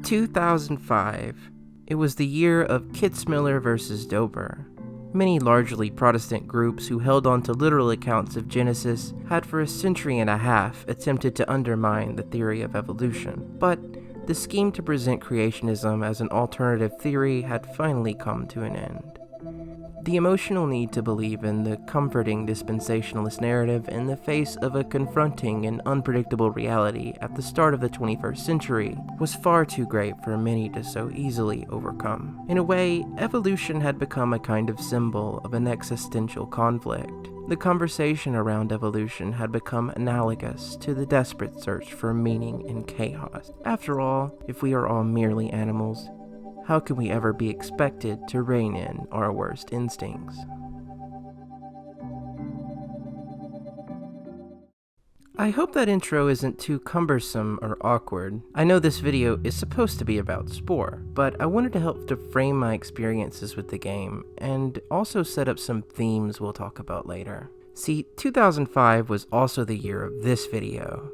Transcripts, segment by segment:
2005. It was the year of Kitzmiller versus Dober. Many largely Protestant groups who held on to literal accounts of Genesis had for a century and a half attempted to undermine the theory of evolution, but the scheme to present creationism as an alternative theory had finally come to an end. The emotional need to believe in the comforting dispensationalist narrative in the face of a confronting and unpredictable reality at the start of the 21st century was far too great for many to so easily overcome. In a way, evolution had become a kind of symbol of an existential conflict. The conversation around evolution had become analogous to the desperate search for meaning in chaos. After all, if we are all merely animals, how can we ever be expected to rein in our worst instincts? I hope that intro isn't too cumbersome or awkward. I know this video is supposed to be about Spore, but I wanted to help to frame my experiences with the game, and also set up some themes we'll talk about later. See, 2005 was also the year of this video.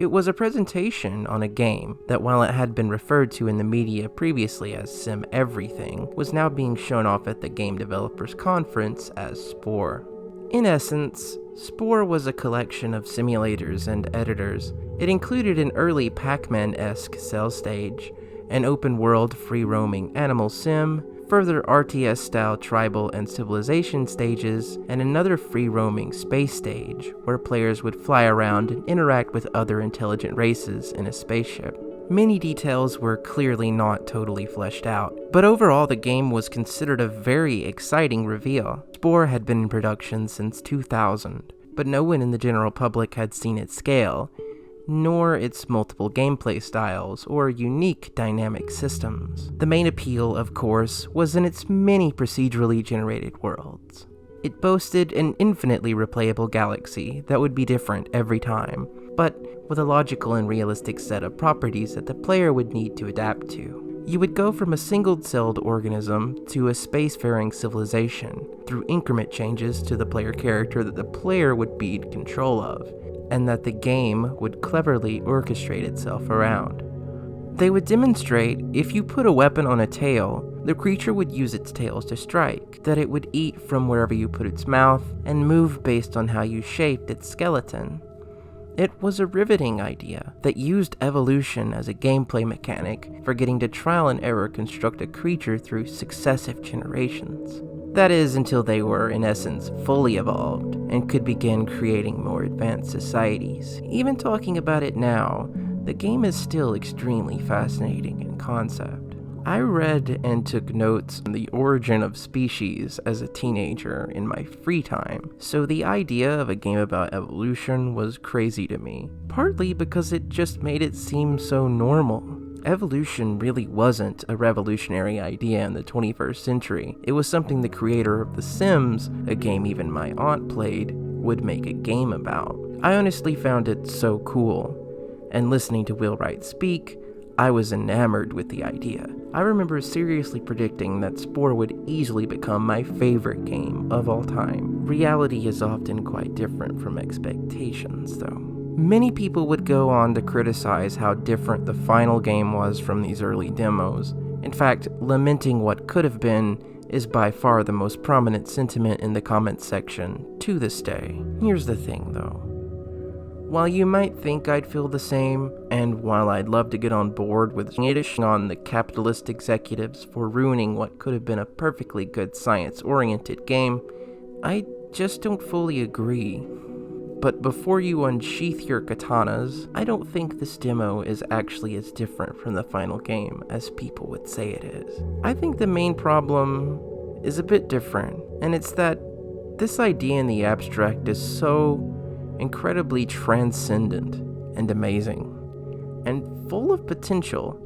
It was a presentation on a game that, while it had been referred to in the media previously as Sim Everything, was now being shown off at the Game Developers Conference as Spore. In essence, Spore was a collection of simulators and editors. It included an early Pac-Man-esque cell stage, an open-world free-roaming animal sim, further RTS-style tribal and civilization stages, and another free-roaming space stage, where players would fly around and interact with other intelligent races in a spaceship. Many details were clearly not totally fleshed out, but overall the game was considered a very exciting reveal. Spore had been in production since 2000, but no one in the general public had seen its scale, nor its multiple gameplay styles or unique dynamic systems. The main appeal, of course, was in its many procedurally generated worlds. It boasted an infinitely replayable galaxy that would be different every time, but with a logical and realistic set of properties that the player would need to adapt to. You would go from a single-celled organism to a spacefaring civilization through increment changes to the player character that the player would be in control of, and that the game would cleverly orchestrate itself around. They would demonstrate if you put a weapon on a tail, the creature would use its tails to strike, that it would eat from wherever you put its mouth, and move based on how you shaped its skeleton. It was a riveting idea that used evolution as a gameplay mechanic for getting to trial and error construct a creature through successive generations. That is, until they were, in essence, fully evolved and could begin creating more advanced societies. Even talking about it now, the game is still extremely fascinating in concept. I read and took notes on the origin of species as a teenager in my free time, so the idea of a game about evolution was crazy to me, partly because it just made it seem so normal. Evolution really wasn't a revolutionary idea in the 21st century. It was something the creator of The Sims, a game even my aunt played, would make a game about. I honestly found it so cool, and listening to Wheelwright speak, I was enamored with the idea. I remember seriously predicting that Spore would easily become my favorite game of all time. Reality is often quite different from expectations, though. Many people would go on to criticize how different the final game was from these early demos. In fact, lamenting what could have been is by far the most prominent sentiment in the comments section to this day. Here's the thing, though. While you might think I'd feel the same, and while I'd love to get on board with snitching on the capitalist executives for ruining what could have been a perfectly good science-oriented game, I just don't fully agree. But before you unsheath your katanas, I don't think this demo is actually as different from the final game as people would say it is. I think the main problem is a bit different, and it's that this idea in the abstract is so incredibly transcendent and amazing, and full of potential.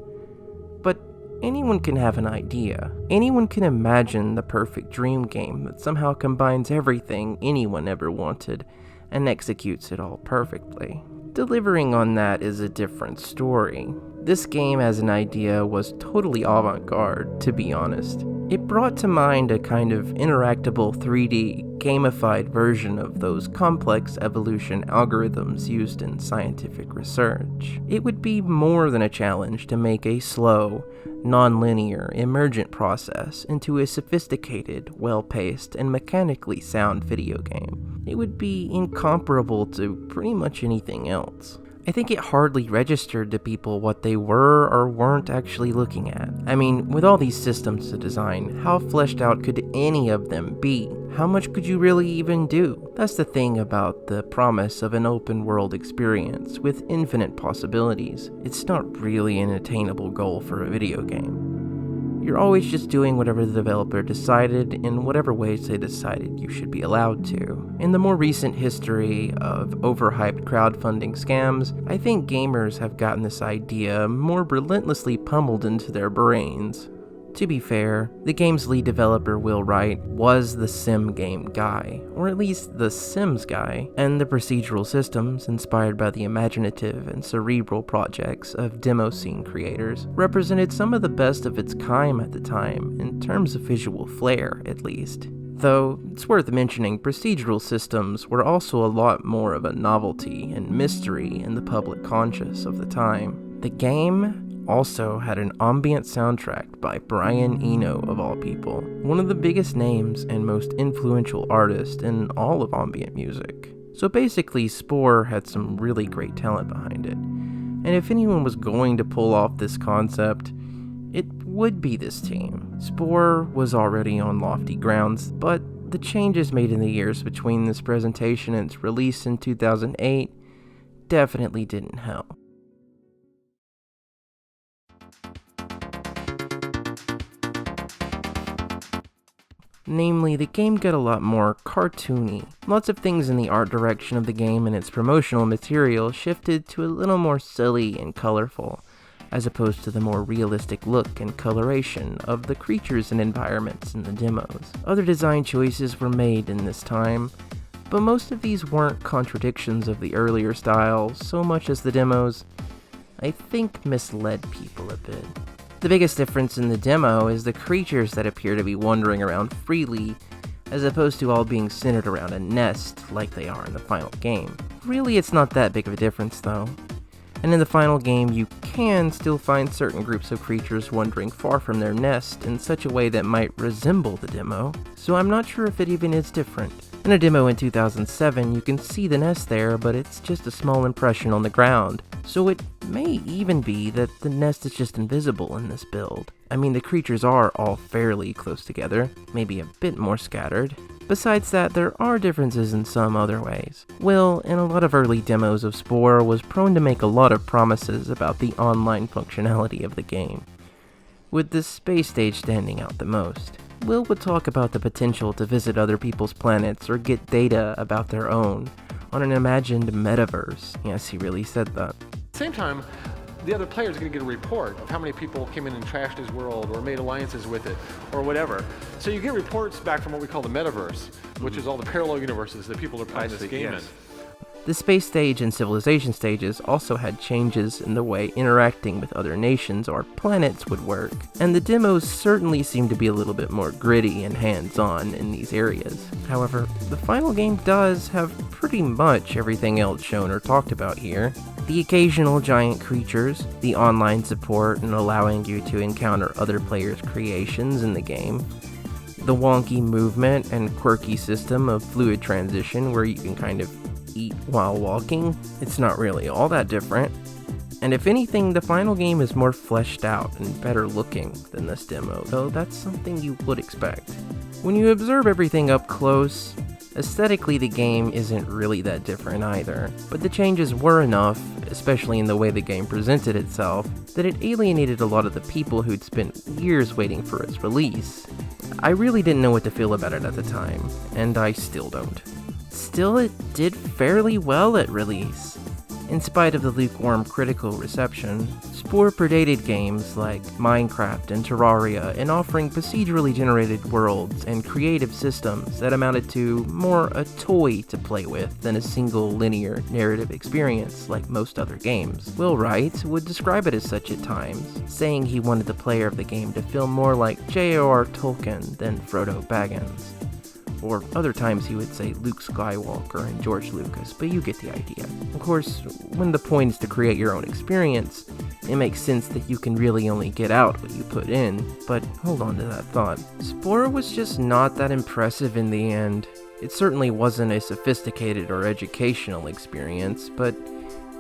But anyone can have an idea. Anyone can imagine the perfect dream game that somehow combines everything anyone ever wanted and executes it all perfectly. Delivering on that is a different story. This game as an idea was totally avant-garde, to be honest. It brought to mind a kind of interactable 3D gamified version of those complex evolution algorithms used in scientific research. It would be more than a challenge to make a slow, non-linear, emergent process into a sophisticated, well-paced, and mechanically sound video game. It would be incomparable to pretty much anything else. I think it hardly registered to people what they were or weren't actually looking at. I mean, with all these systems to design, how fleshed out could any of them be? How much could you really even do? That's the thing about the promise of an open world experience with infinite possibilities. It's not really an attainable goal for a video game. You're always just doing whatever the developer decided in whatever ways they decided you should be allowed to. In the more recent history of overhyped crowdfunding scams, I think gamers have gotten this idea more relentlessly pummeled into their brains. To be fair, the game's lead developer, Will Wright, was the sim game guy, or at least the Sims guy, and the procedural systems, inspired by the imaginative and cerebral projects of demo scene creators, represented some of the best of its kind at the time, in terms of visual flair, at least. Though, it's worth mentioning, procedural systems were also a lot more of a novelty and mystery in the public conscious of the time. The game also had an ambient soundtrack by Brian Eno, of all people, one of the biggest names and most influential artists in all of ambient music. So basically, Spore had some really great talent behind it. And if anyone was going to pull off this concept, it would be this team. Spore was already on lofty grounds, but the changes made in the years between this presentation and its release in 2008 definitely didn't help. Namely, the game got a lot more cartoony. Lots of things in the art direction of the game and its promotional material shifted to a little more silly and colorful, as opposed to the more realistic look and coloration of the creatures and environments in the demos. Other design choices were made in this time, but most of these weren't contradictions of the earlier style so much as the demos, I think, misled people a bit. The biggest difference in the demo is the creatures that appear to be wandering around freely, as opposed to all being centered around a nest like they are in the final game. Really, it's not that big of a difference though. And in the final game, you can still find certain groups of creatures wandering far from their nest in such a way that might resemble the demo, so I'm not sure if it even is different. In a demo in 2007, you can see the nest there, but it's just a small impression on the ground, so it may even be that the nest is just invisible in this build. I mean, the creatures are all fairly close together, maybe a bit more scattered. Besides that, there are differences in some other ways. Will, in a lot of early demos of Spore, was prone to make a lot of promises about the online functionality of the game, with the space stage standing out the most. Will would talk about the potential to visit other people's planets or get data about their own on an imagined metaverse. Yes, he really said that. At the same time, the other players are going to get a report of how many people came in and trashed his world or made alliances with it or whatever. So you get reports back from what we call the metaverse, which is all the parallel universes that people are playing this game in. The space stage and civilization stages also had changes in the way interacting with other nations or planets would work, and the demos certainly seemed to be a little bit more gritty and hands-on in these areas. However, the final game does have pretty much everything else shown or talked about here. The occasional giant creatures, the online support and allowing you to encounter other players' creations in the game, the wonky movement and quirky system of fluid transition where you can kind of eat while walking. It's not really all that different. And if anything, the final game is more fleshed out and better looking than this demo, though that's something you would expect. When you observe everything up close, aesthetically the game isn't really that different either, but the changes were enough, especially in the way the game presented itself, that it alienated a lot of the people who'd spent years waiting for its release. I really didn't know what to feel about it at the time, and I still don't. Still, it did fairly well at release. In spite of the lukewarm critical reception, Spore predated games like Minecraft and Terraria in offering procedurally generated worlds and creative systems that amounted to more a toy to play with than a single linear narrative experience like most other games. Will Wright would describe it as such at times, saying he wanted the player of the game to feel more like J.R.R. Tolkien than Frodo Baggins. Or other times he would say Luke Skywalker and George Lucas, but you get the idea. Of course, when the point is to create your own experience, it makes sense that you can really only get out what you put in, but hold on to that thought. Spore was just not that impressive in the end. It certainly wasn't a sophisticated or educational experience, but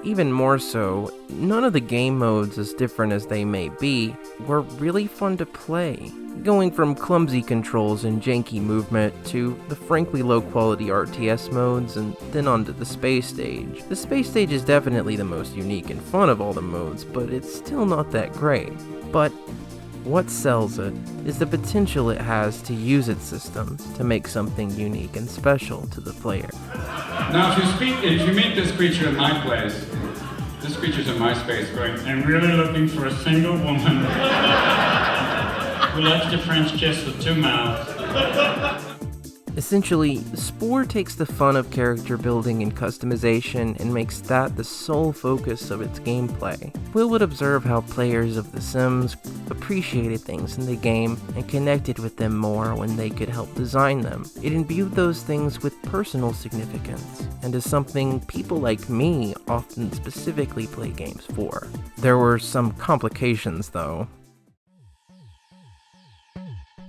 even more so, none of the game modes, as different as they may be, were really fun to play. Going from clumsy controls and janky movement to the frankly low-quality RTS modes and then onto the space stage. The space stage is definitely the most unique and fun of all the modes, but it's still not that great. But what sells it is the potential it has to use its systems to make something unique and special to the player. Now, if you meet this creature in my place, this creature's in my space going, I'm really looking for a single woman who likes the French kiss with two mouths. Essentially, Spore takes the fun of character building and customization and makes that the sole focus of its gameplay. Will would observe how players of The Sims appreciated things in the game and connected with them more when they could help design them. It imbued those things with personal significance, and is something people like me often specifically play games for. There were some complications though.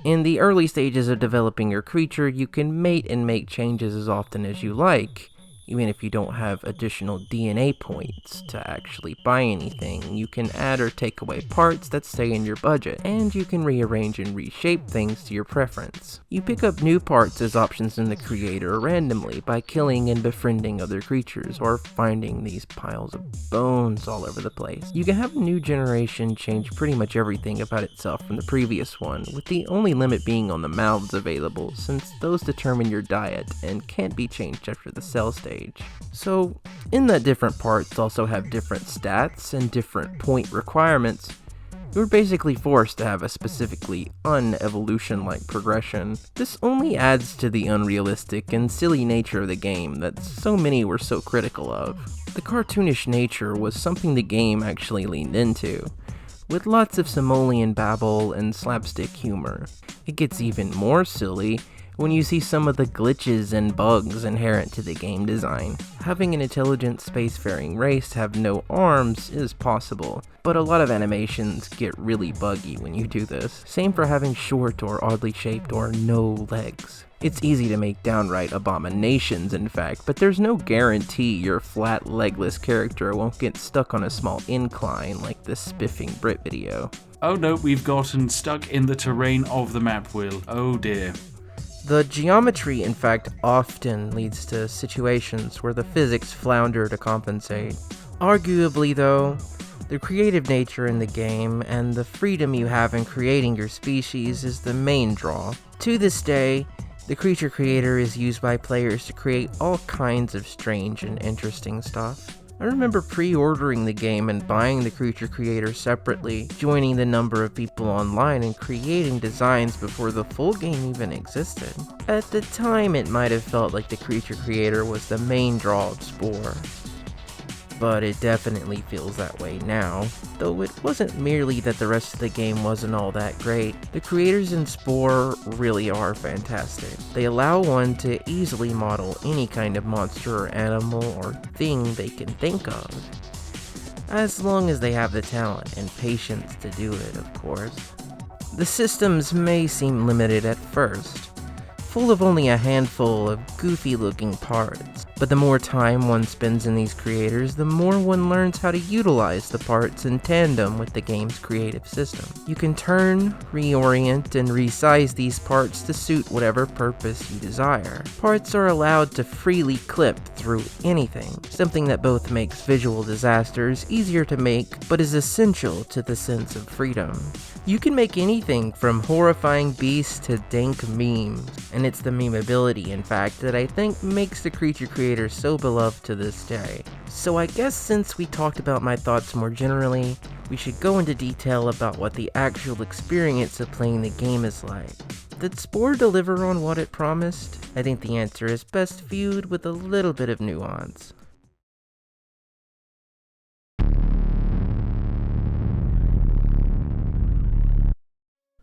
In the early stages of developing your creature, you can mate and make changes as often as you like. Even if you don't have additional DNA points to actually buy anything, you can add or take away parts that stay in your budget, and you can rearrange and reshape things to your preference. You pick up new parts as options in the creator randomly by killing and befriending other creatures, or finding these piles of bones all over the place. You can have a new generation change pretty much everything about itself from the previous one, with the only limit being on the mouths available, since those determine your diet and can't be changed after the cell stage. So, in that different parts also have different stats and different point requirements, you're basically forced to have a specifically un-evolution-like progression. This only adds to the unrealistic and silly nature of the game that so many were so critical of. The cartoonish nature was something the game actually leaned into, with lots of simoleon babble and slapstick humor. It gets even more silly when you see some of the glitches and bugs inherent to the game design. Having an intelligent spacefaring race have no arms is possible, but a lot of animations get really buggy when you do this. Same for having short or oddly shaped or no legs. It's easy to make downright abominations, in fact, but there's no guarantee your flat, legless character won't get stuck on a small incline like this spiffing Brit video. Oh no, we've gotten stuck in the terrain of the map wheel. Oh dear. The geometry, in fact, often leads to situations where the physics flounder to compensate. Arguably, though, the creative nature in the game and the freedom you have in creating your species is the main draw. To this day, the creature creator is used by players to create all kinds of strange and interesting stuff. I remember pre-ordering the game and buying the creature creator separately, joining the number of people online and creating designs before the full game even existed. At the time, it might have felt like the creature creator was the main draw of Spore, but it definitely feels that way now. Though it wasn't merely that the rest of the game wasn't all that great, the creators in Spore really are fantastic. They allow one to easily model any kind of monster or animal or thing they can think of, as long as they have the talent and patience to do it, of course. The systems may seem limited at first, full of only a handful of goofy-looking parts, but the more time one spends in these creators, the more one learns how to utilize the parts in tandem with the game's creative system. You can turn, reorient, and resize these parts to suit whatever purpose you desire. Parts are allowed to freely clip through anything, something that both makes visual disasters easier to make, but is essential to the sense of freedom. You can make anything from horrifying beasts to dank memes, and it's the memeability, in fact, that I think makes the creature creator creator so beloved to this day. So I guess since we talked about my thoughts more generally, we should go into detail about what the actual experience of playing the game is like. Did Spore deliver on what it promised? I think the answer is best viewed with a little bit of nuance.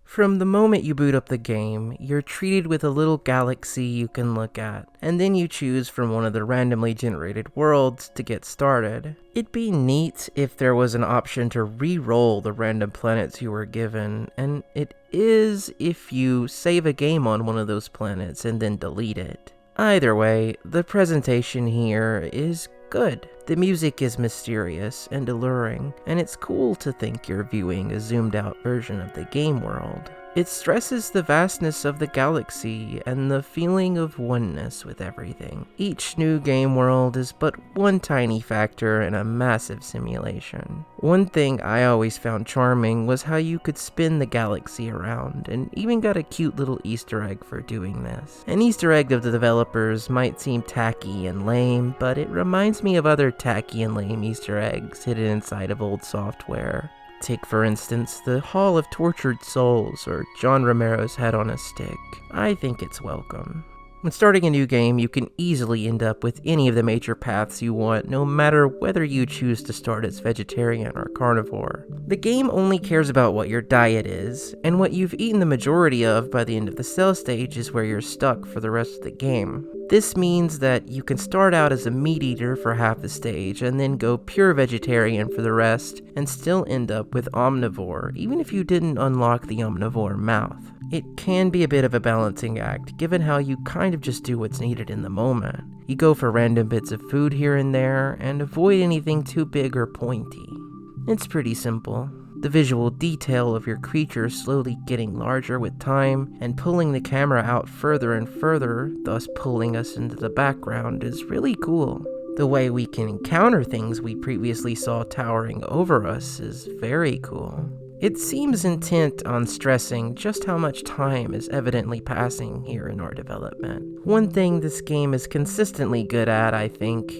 From the moment you boot up the game, you're treated with a little galaxy you can look at, and then you choose from one of the randomly generated worlds to get started. It'd be neat if there was an option to re-roll the random planets you were given, and it is if you save a game on one of those planets and then delete it. Either way, the presentation here is good. The music is mysterious and alluring, and it's cool to think you're viewing a zoomed out version of the game world. It stresses the vastness of the galaxy and the feeling of oneness with everything. Each new game world is but one tiny factor in a massive simulation. One thing I always found charming was how you could spin the galaxy around, and even got a cute little Easter egg for doing this. An Easter egg of the developers might seem tacky and lame, but it reminds me of other tacky and lame Easter eggs hidden inside of old software. Take, for instance, the Hall of Tortured Souls, or John Romero's Head on a Stick. I think it's welcome. When starting a new game, you can easily end up with any of the major paths you want, no matter whether you choose to start as vegetarian or carnivore. The game only cares about what your diet is, and what you've eaten the majority of by the end of the cell stage is where you're stuck for the rest of the game. This means that you can start out as a meat eater for half the stage, and then go pure vegetarian for the rest, and still end up with omnivore, even if you didn't unlock the omnivore mouth. It can be a bit of a balancing act, given how you kind of just do what's needed in the moment. You go for random bits of food here and there, and avoid anything too big or pointy. It's pretty simple. The visual detail of your creature slowly getting larger with time, and pulling the camera out further and further, thus pulling us into the background, is really cool. The way we can encounter things we previously saw towering over us is very cool. It seems intent on stressing just how much time is evidently passing here in our development. One thing this game is consistently good at, I think,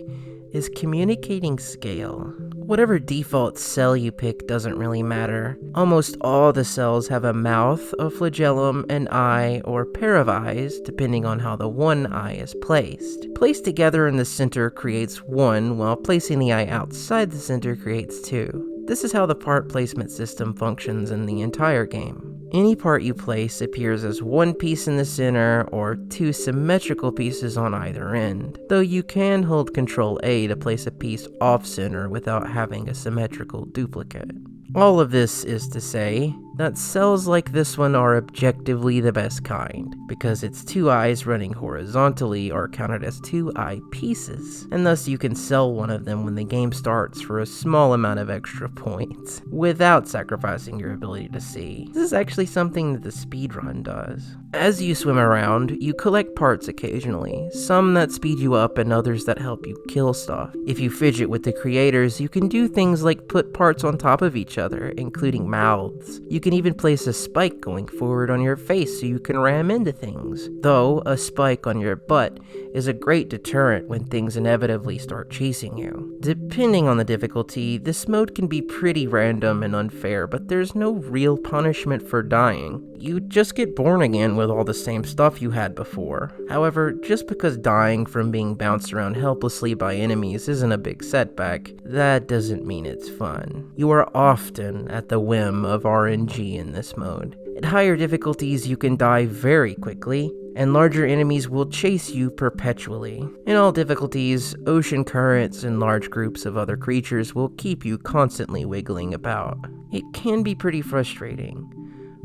is communicating scale. Whatever default cell you pick doesn't really matter. Almost all the cells have a mouth, a flagellum, an eye, or a pair of eyes, depending on how the one eye is placed. Placed together in the center creates one, while placing the eye outside the center creates two. This is how the part placement system functions in the entire game. Any part you place appears as one piece in the center or two symmetrical pieces on either end, though you can hold Ctrl A to place a piece off-center without having a symmetrical duplicate. All of this is to say that cells like this one are objectively the best kind, because its two eyes running horizontally are counted as two eye pieces, and thus you can sell one of them when the game starts for a small amount of extra points, without sacrificing your ability to see. This is actually something that the speedrun does. As you swim around, you collect parts occasionally, some that speed you up and others that help you kill stuff. If you fidget with the creators, you can do things like put parts on top of each other, including mouths. You can even place a spike going forward on your face so you can ram into things, though a spike on your butt is a great deterrent when things inevitably start chasing you. Depending on the difficulty, this mode can be pretty random and unfair, but there's no real punishment for dying. You just get born again with all the same stuff you had before. However, just because dying from being bounced around helplessly by enemies isn't a big setback, that doesn't mean it's fun. You are often at the whim of RNG in this mode. At higher difficulties, you can die very quickly, and larger enemies will chase you perpetually. In all difficulties, ocean currents and large groups of other creatures will keep you constantly wiggling about. It can be pretty frustrating,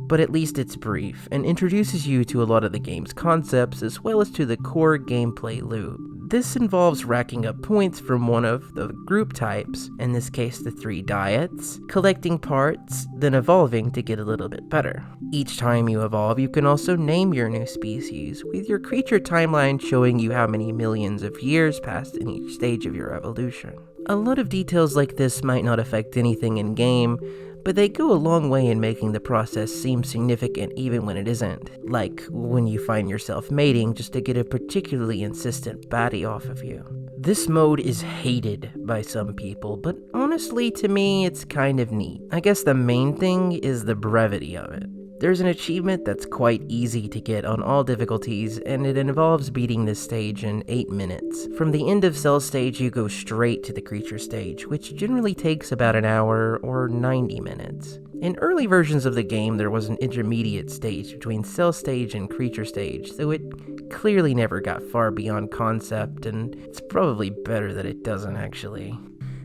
but at least it's brief and introduces you to a lot of the game's concepts as well as to the core gameplay loop. This involves racking up points from one of the group types, in this case the 3 diets, collecting parts, then evolving to get a little bit better. Each time you evolve, you can also name your new species, with your creature timeline showing you how many millions of years passed in each stage of your evolution. A lot of details like this might not affect anything in game, but they go a long way in making the process seem significant even when it isn't, like when you find yourself mating just to get a particularly insistent baddie off of you. This mode is hated by some people, but honestly to me it's kind of neat. I guess the main thing is the brevity of it. There's an achievement that's quite easy to get on all difficulties, and it involves beating this stage in 8 minutes. From the end of cell stage, you go straight to the creature stage, which generally takes about an hour or 90 minutes. In early versions of the game, there was an intermediate stage between cell stage and creature stage, so it clearly never got far beyond concept, and it's probably better that it doesn't actually.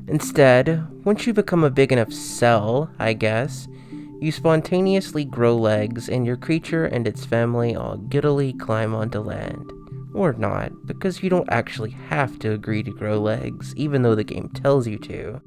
Instead, once you become a big enough cell, I guess, you spontaneously grow legs, and your creature and its family all giddily climb onto land. Or not, because you don't actually have to agree to grow legs, even though the game tells you to.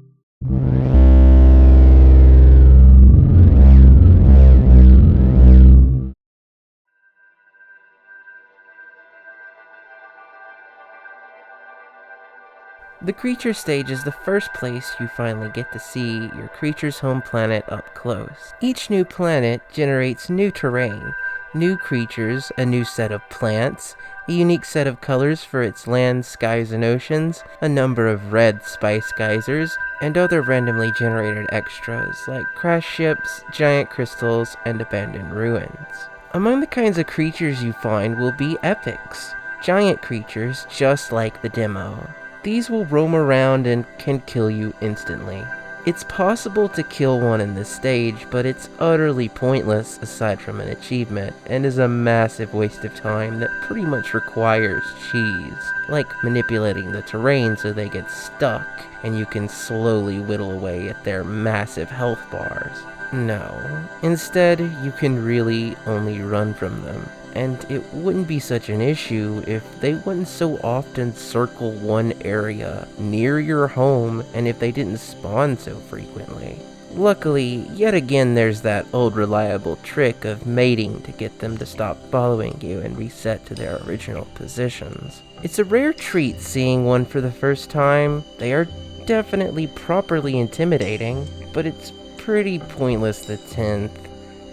The creature stage is the first place you finally get to see your creature's home planet up close. Each new planet generates new terrain, new creatures, a new set of plants, a unique set of colors for its lands, skies, and oceans, a number of red spice geysers, and other randomly generated extras like crash ships, giant crystals, and abandoned ruins. Among the kinds of creatures you find will be epics, giant creatures just like the demo. These will roam around and can kill you instantly. It's possible to kill one in this stage, but it's utterly pointless aside from an achievement, and is a massive waste of time that pretty much requires cheese, like manipulating the terrain so they get stuck, and you can slowly whittle away at their massive health bars. No, instead you can really only run from them. And it wouldn't be such an issue if they wouldn't so often circle one area near your home and if they didn't spawn so frequently. Luckily, yet again there's that old reliable trick of mating to get them to stop following you and reset to their original positions. It's a rare treat seeing one for the first time. They are definitely properly intimidating, but it's pretty pointless the 10th.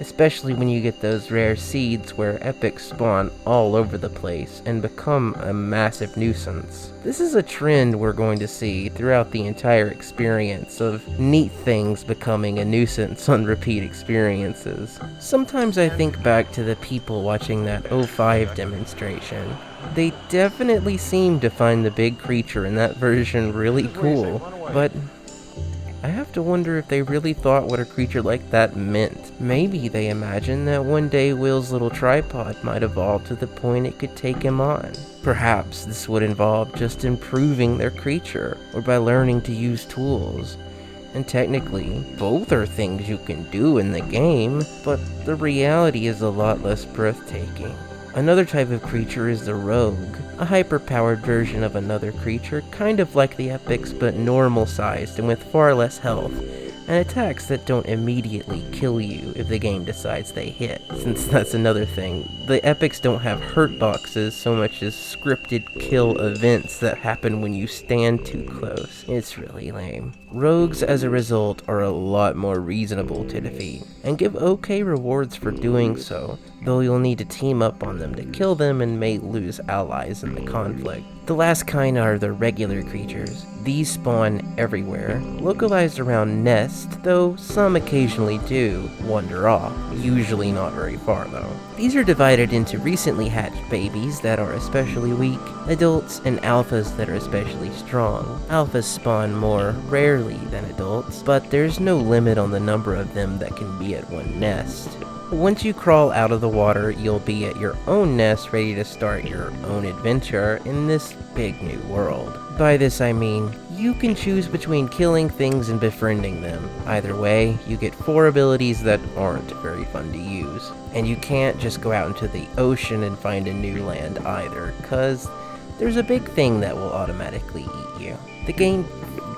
Especially when you get those rare seeds where epics spawn all over the place and become a massive nuisance. This is a trend we're going to see throughout the entire experience of neat things becoming a nuisance on repeat experiences. Sometimes I think back to the people watching that 05 demonstration. They definitely seemed to find the big creature in that version really cool, but I have to wonder if they really thought what a creature like that meant. Maybe they imagined that one day Will's little tripod might evolve to the point it could take him on. Perhaps this would involve just improving their creature, or by learning to use tools. And technically, both are things you can do in the game, but the reality is a lot less breathtaking. Another type of creature is the rogue, a hyper-powered version of another creature, kind of like the epics but normal-sized and with far less health, and attacks that don't immediately kill you if the game decides they hit. Since that's another thing, the epics don't have hurt boxes so much as scripted kill events that happen when you stand too close. It's really lame. Rogues, as a result, are a lot more reasonable to defeat, and give okay rewards for doing so, though you'll need to team up on them to kill them and may lose allies in the conflict. The last kind are the regular creatures. These spawn everywhere, localized around nests, though some occasionally do wander off, usually not very far though. These are divided into recently hatched babies that are especially weak, adults, and alphas that are especially strong. Alphas spawn more rarely than adults, but there's no limit on the number of them that can be at one nest. Once you crawl out of the water, you'll be at your own nest ready to start your own adventure in this big new world. By this I mean, you can choose between killing things and befriending them. Either way, you get 4 abilities that aren't very fun to use. And you can't just go out into the ocean and find a new land either, cause there's a big thing that will automatically eat you. The game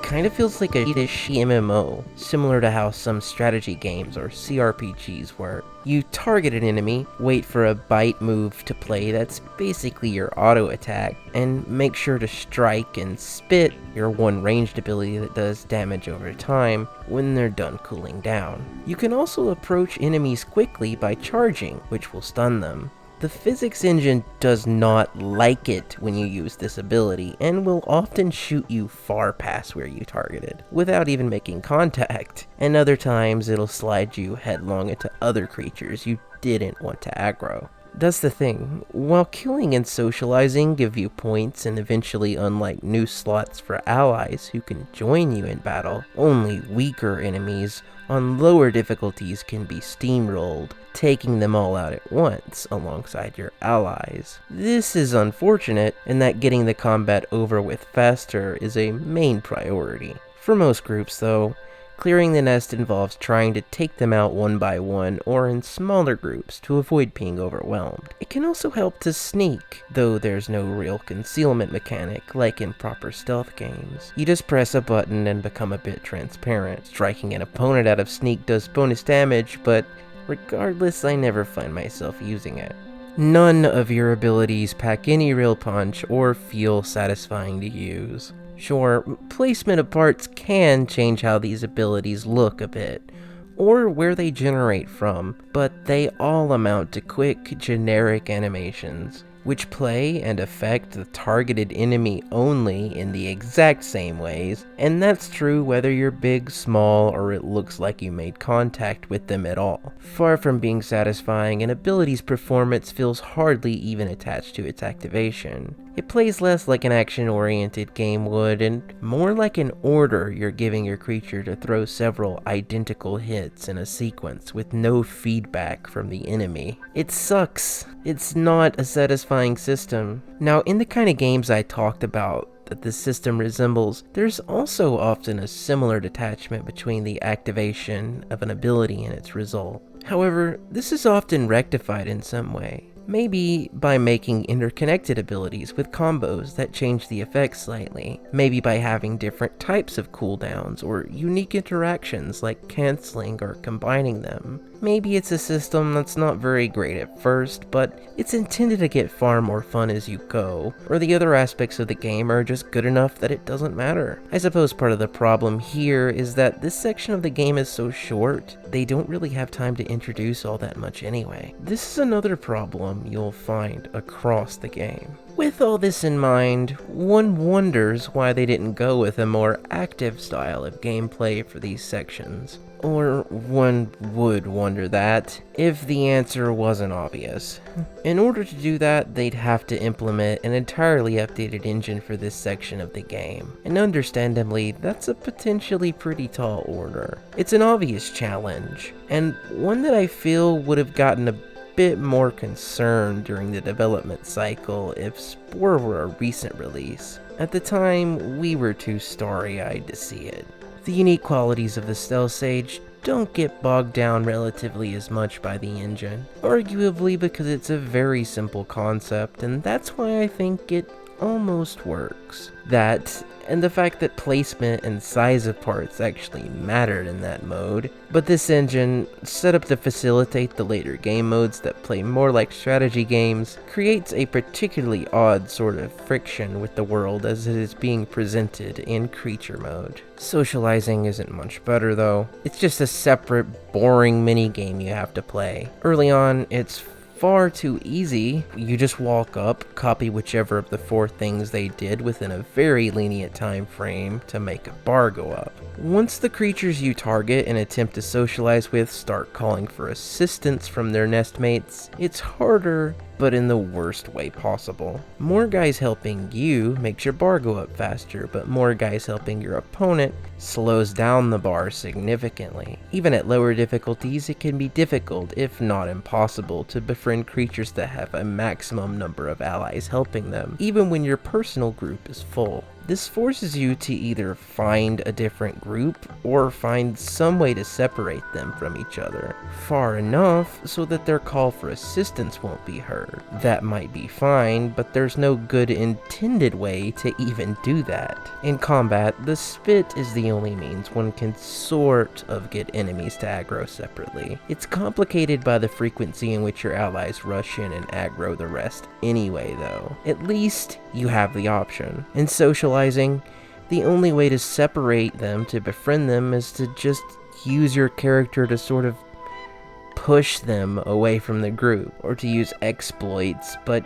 kind of feels like a cheatish MMO, similar to how some strategy games or CRPGs work. You target an enemy, wait for a bite move to play that's basically your auto attack, and make sure to strike and spit, your one ranged ability that does damage over time, when they're done cooling down. You can also approach enemies quickly by charging, which will stun them. The physics engine does not like it when you use this ability, and will often shoot you far past where you targeted, without even making contact, and other times it'll slide you headlong into other creatures you didn't want to aggro. That's the thing, while killing and socializing give you points and eventually unlock new slots for allies who can join you in battle, only weaker enemies on lower difficulties can be steamrolled, taking them all out at once alongside your allies. This is unfortunate in that getting the combat over with faster is a main priority. For most groups though, clearing the nest involves trying to take them out one by one or in smaller groups to avoid being overwhelmed. It can also help to sneak, though there's no real concealment mechanic like in proper stealth games. You just press a button and become a bit transparent. Striking an opponent out of sneak does bonus damage, but regardless, I never find myself using it. None of your abilities pack any real punch or feel satisfying to use. Sure, placement of parts can change how these abilities look a bit, or where they generate from, but they all amount to quick, generic animations, which play and affect the targeted enemy only in the exact same ways, and that's true whether you're big, small, or it looks like you made contact with them at all. Far from being satisfying, an ability's performance feels hardly even attached to its activation. It plays less like an action-oriented game would, and more like an order you're giving your creature to throw several identical hits in a sequence with no feedback from the enemy. It sucks. It's not a satisfying system. Now, in the kind of games I talked about that the system resembles, there's also often a similar detachment between the activation of an ability and its result. However, this is often rectified in some way. Maybe by making interconnected abilities with combos that change the effects slightly. Maybe by having different types of cooldowns or unique interactions like canceling or combining them. Maybe it's a system that's not very great at first, but it's intended to get far more fun as you go, or the other aspects of the game are just good enough that it doesn't matter. I suppose part of the problem here is that this section of the game is so short, they don't really have time to introduce all that much anyway. This is another problem you'll find across the game. With all this in mind, one wonders why they didn't go with a more active style of gameplay for these sections. Or one would wonder that, if the answer wasn't obvious. In order to do that, they'd have to implement an entirely updated engine for this section of the game. And understandably, that's a potentially pretty tall order. It's an obvious challenge, and one that I feel would have gotten a bit more concerned during the development cycle if Spore were a recent release. At the time, we were too starry-eyed to see it. The unique qualities of the stealth sage don't get bogged down relatively as much by the engine, arguably because it's a very simple concept, and that's why I think it almost works. That, and the fact that placement and size of parts actually mattered in that mode, but this engine, set up to facilitate the later game modes that play more like strategy games, creates a particularly odd sort of friction with the world as it is being presented in creature mode. Socializing isn't much better though. It's just a separate, boring mini-game you have to play. Early on, it's far too easy. You just walk up, copy whichever of the 4 things they did within a very lenient time frame to make a bar go up. Once the creatures you target and attempt to socialize with start calling for assistance from their nestmates, it's harder, but in the worst way possible. More guys helping you makes your bar go up faster, but more guys helping your opponent slows down the bar significantly. Even at lower difficulties, it can be difficult, if not impossible, to befriend creatures that have a maximum number of allies helping them, even when your personal group is full. This forces you to either find a different group or find some way to separate them from each other, far enough so that their call for assistance won't be heard. That might be fine, but there's no good intended way to even do that. In combat, the spit is the only means one can sort of get enemies to aggro separately. It's complicated by the frequency in which your allies rush in and aggro the rest anyway though. At least you have the option. In socializing, the only way to separate them to befriend them is to just use your character to sort of push them away from the group or to use exploits, but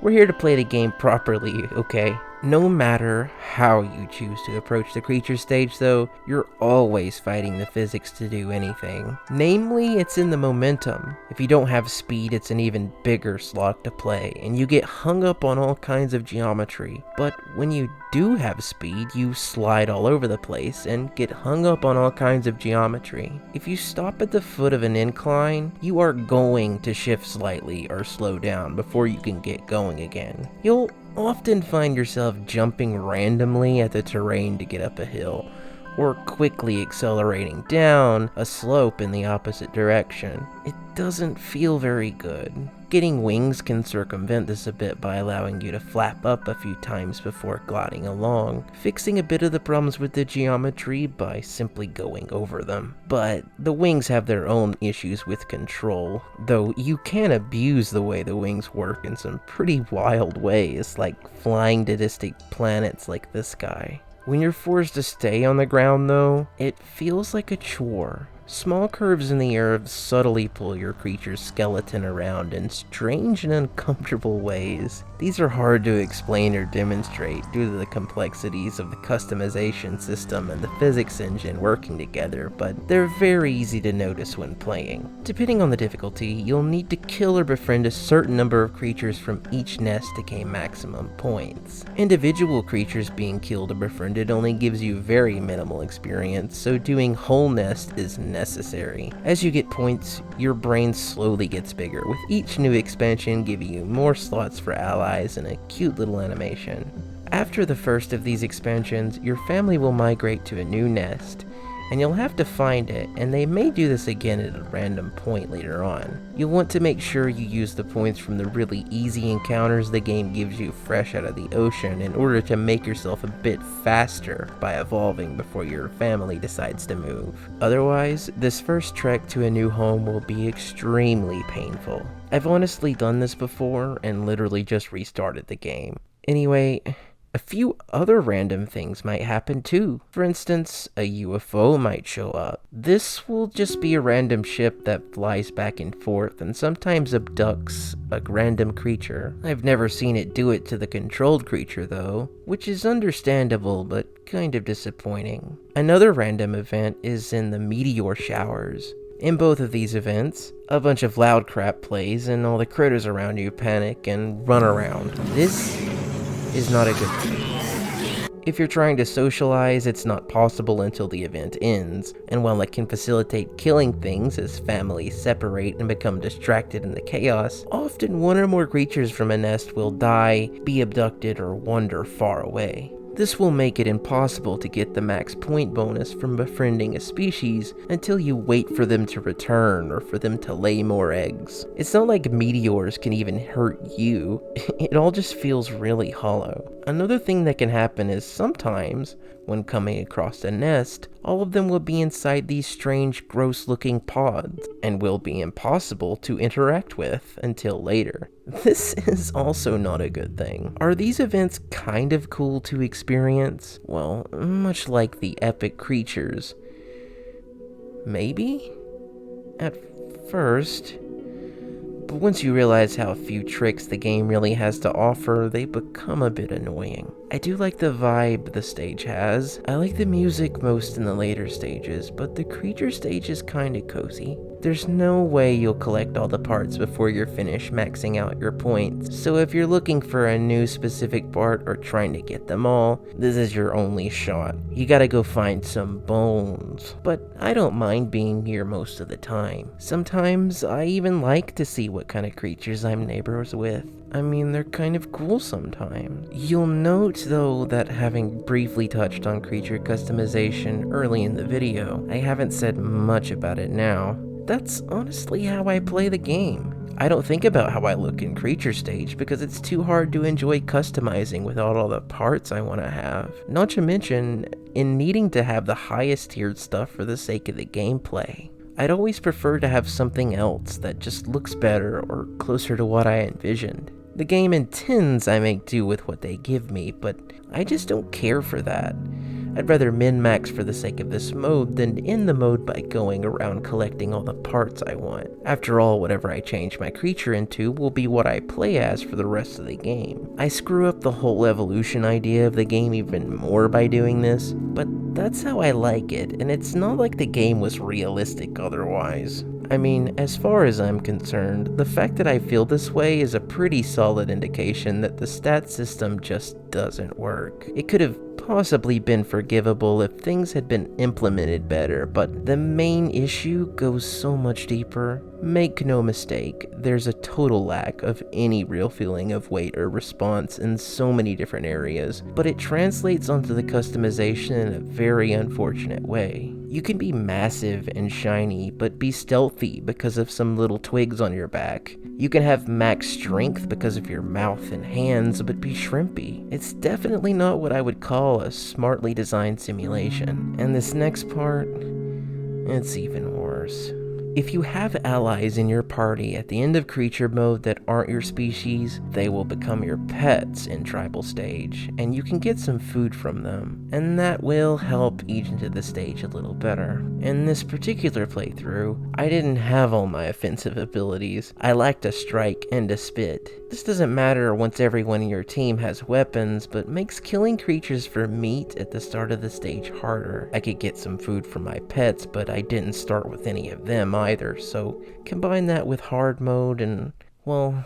we're here to play the game properly, okay? No matter how you choose to approach the creature stage though, you're always fighting the physics to do anything. Namely, it's in the momentum. If you don't have speed, it's an even bigger slog to play, and you get hung up on all kinds of geometry. But when you do have speed, you slide all over the place and get hung up on all kinds of geometry. If you stop at the foot of an incline, you are going to shift slightly or slow down before you can get going again. You'll often find yourself jumping randomly at the terrain to get up a hill, or quickly accelerating down a slope in the opposite direction. It doesn't feel very good. Getting wings can circumvent this a bit by allowing you to flap up a few times before gliding along, fixing a bit of the problems with the geometry by simply going over them. But the wings have their own issues with control, though you can abuse the way the wings work in some pretty wild ways, like flying to distant planets like this guy. When you're forced to stay on the ground though, it feels like a chore. Small curves in the air subtly pull your creature's skeleton around in strange and uncomfortable ways. These are hard to explain or demonstrate due to the complexities of the customization system and the physics engine working together, but they're very easy to notice when playing. Depending on the difficulty, you'll need to kill or befriend a certain number of creatures from each nest to gain maximum points. Individual creatures being killed or befriended only gives you very minimal experience, so doing whole nest is necessary. As you get points, your brain slowly gets bigger, with each new expansion giving you more slots for allies and a cute little animation. After the first of these expansions, your family will migrate to a new nest, and you'll have to find it, and they may do this again at a random point later on. You'll want to make sure you use the points from the really easy encounters the game gives you fresh out of the ocean in order to make yourself a bit faster by evolving before your family decides to move. Otherwise, this first trek to a new home will be extremely painful. I've honestly done this before and literally just restarted the game. Anyway, a few other random things might happen too. For instance, a UFO might show up. This will just be a random ship that flies back and forth and sometimes abducts a random creature. I've never seen it do it to the controlled creature though, which is understandable but kind of disappointing. Another random event is in the meteor showers. In both of these events, a bunch of loud crap plays and all the critters around you panic and run around. This is not a good thing. If you're trying to socialize, it's not possible until the event ends, and while it can facilitate killing things as families separate and become distracted in the chaos, often one or more creatures from a nest will die, be abducted, or wander far away. This will make it impossible to get the max point bonus from befriending a species until you wait for them to return or for them to lay more eggs. It's not like meteors can even hurt you, it all just feels really hollow. Another thing that can happen is sometimes, when coming across a nest, all of them will be inside these strange, gross-looking pods, and will be impossible to interact with until later. This is also not a good thing. Are these events kind of cool to experience? Well, much like the epic creatures. Maybe? At first. But once you realize how few tricks the game really has to offer, they become a bit annoying. I do like the vibe the stage has. I like the music most in the later stages, but the creature stage is kinda cozy. There's no way you'll collect all the parts before you're finished maxing out your points, so if you're looking for a new specific part or trying to get them all, this is your only shot. You gotta go find some bones. But I don't mind being here most of the time. Sometimes I even like to see what kind of creatures I'm neighbors with. I mean, they're kind of cool sometimes. You'll note though that having briefly touched on creature customization early in the video, I haven't said much about it now. That's honestly how I play the game. I don't think about how I look in creature stage because it's too hard to enjoy customizing without all the parts I want to have. Not to mention, in needing to have the highest tiered stuff for the sake of the gameplay. I'd always prefer to have something else that just looks better or closer to what I envisioned. The game intends I make do with what they give me, but I just don't care for that. I'd rather min-max for the sake of this mode than end the mode by going around collecting all the parts I want. After all, whatever I change my creature into will be what I play as for the rest of the game. I screw up the whole evolution idea of the game even more by doing this, but that's how I like it, and it's not like the game was realistic otherwise. I mean, as far as I'm concerned, the fact that I feel this way is a pretty solid indication that the stat system just doesn't work. It could have possibly been forgivable if things had been implemented better, but the main issue goes so much deeper. Make no mistake, there's a total lack of any real feeling of weight or response in so many different areas, but it translates onto the customization in a very unfortunate way. You can be massive and shiny, but be stealthy because of some little twigs on your back. You can have max strength because of your mouth and hands, but be shrimpy. It's definitely not what I would call a smartly designed simulation. And this next part, it's even worse. If you have allies in your party at the end of creature mode that aren't your species, they will become your pets in tribal stage, and you can get some food from them, and that will help ease into the stage a little better. In this particular playthrough, I didn't have all my offensive abilities. I lacked a strike and a spit. This doesn't matter once everyone in your team has weapons, but makes killing creatures for meat at the start of the stage harder. I could get some food from my pets, but I didn't start with any of them either, so combine that with hard mode and, well...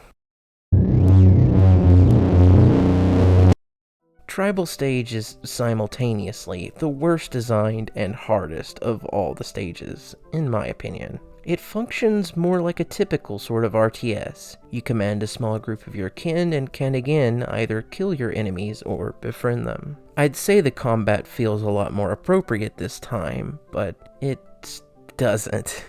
Tribal stage is simultaneously the worst designed and hardest of all the stages, in my opinion. It functions more like a typical sort of RTS. You command a small group of your kin and can again either kill your enemies or befriend them. I'd say the combat feels a lot more appropriate this time, but it doesn't.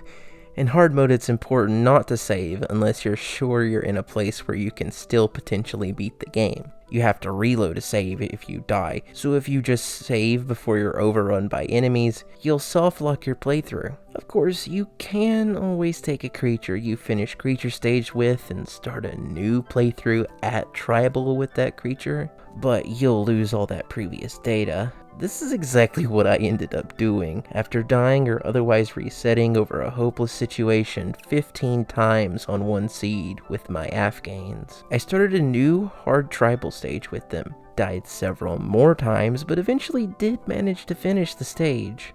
In hard mode, it's important not to save unless you're sure you're in a place where you can still potentially beat the game. You have to reload a save if you die, so if you just save before you're overrun by enemies, you'll soft-lock your playthrough. Of course, you can always take a creature you finish creature stage with and start a new playthrough at tribal with that creature, but you'll lose all that previous data. This is exactly what I ended up doing, after dying or otherwise resetting over a hopeless situation 15 times on one seed with my Afghans. I started a new hard tribal stage with them, died several more times, but eventually did manage to finish the stage.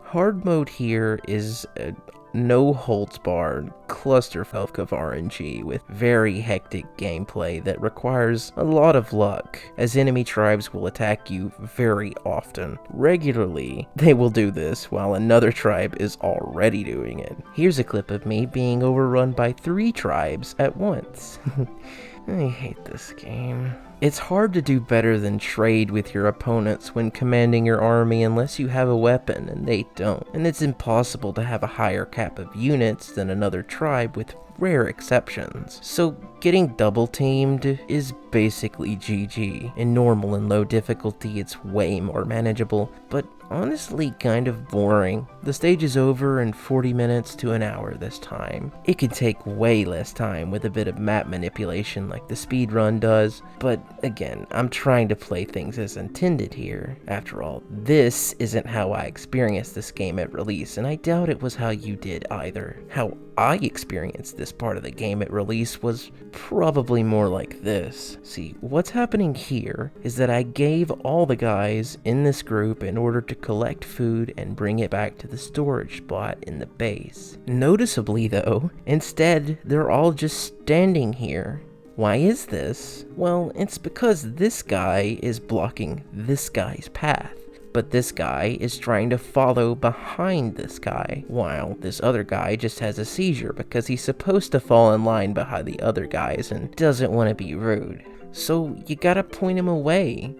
Hard mode here is a no-holds-barred clusterfuck of RNG with very hectic gameplay that requires a lot of luck, as enemy tribes will attack you very often. Regularly, they will do this while another tribe is already doing it. Here's a clip of me being overrun by 3 tribes at once. I hate this game. It's hard to do better than trade with your opponents when commanding your army unless you have a weapon and they don't, and it's impossible to have a higher cap of units than another tribe with rare exceptions. So getting double teamed is basically GG. In normal and low difficulty it's way more manageable, but honestly kind of boring. The stage is over in 40 minutes to an hour this time. It could take way less time with a bit of map manipulation like the speedrun does, but again, I'm trying to play things as intended here. After all, this isn't how I experienced this game at release, and I doubt it was how you did either. How I experienced this part of the game at release was probably more like this. See, what's happening here is that I gave all the guys in this group in order to collect food and bring it back to the storage spot in the base. Noticeably though, instead they're all just standing here. Why is this? Well, it's because this guy is blocking this guy's path. But this guy is trying to follow behind this guy, while this other guy just has a seizure because he's supposed to fall in line behind the other guys and doesn't want to be rude. So you gotta point him away.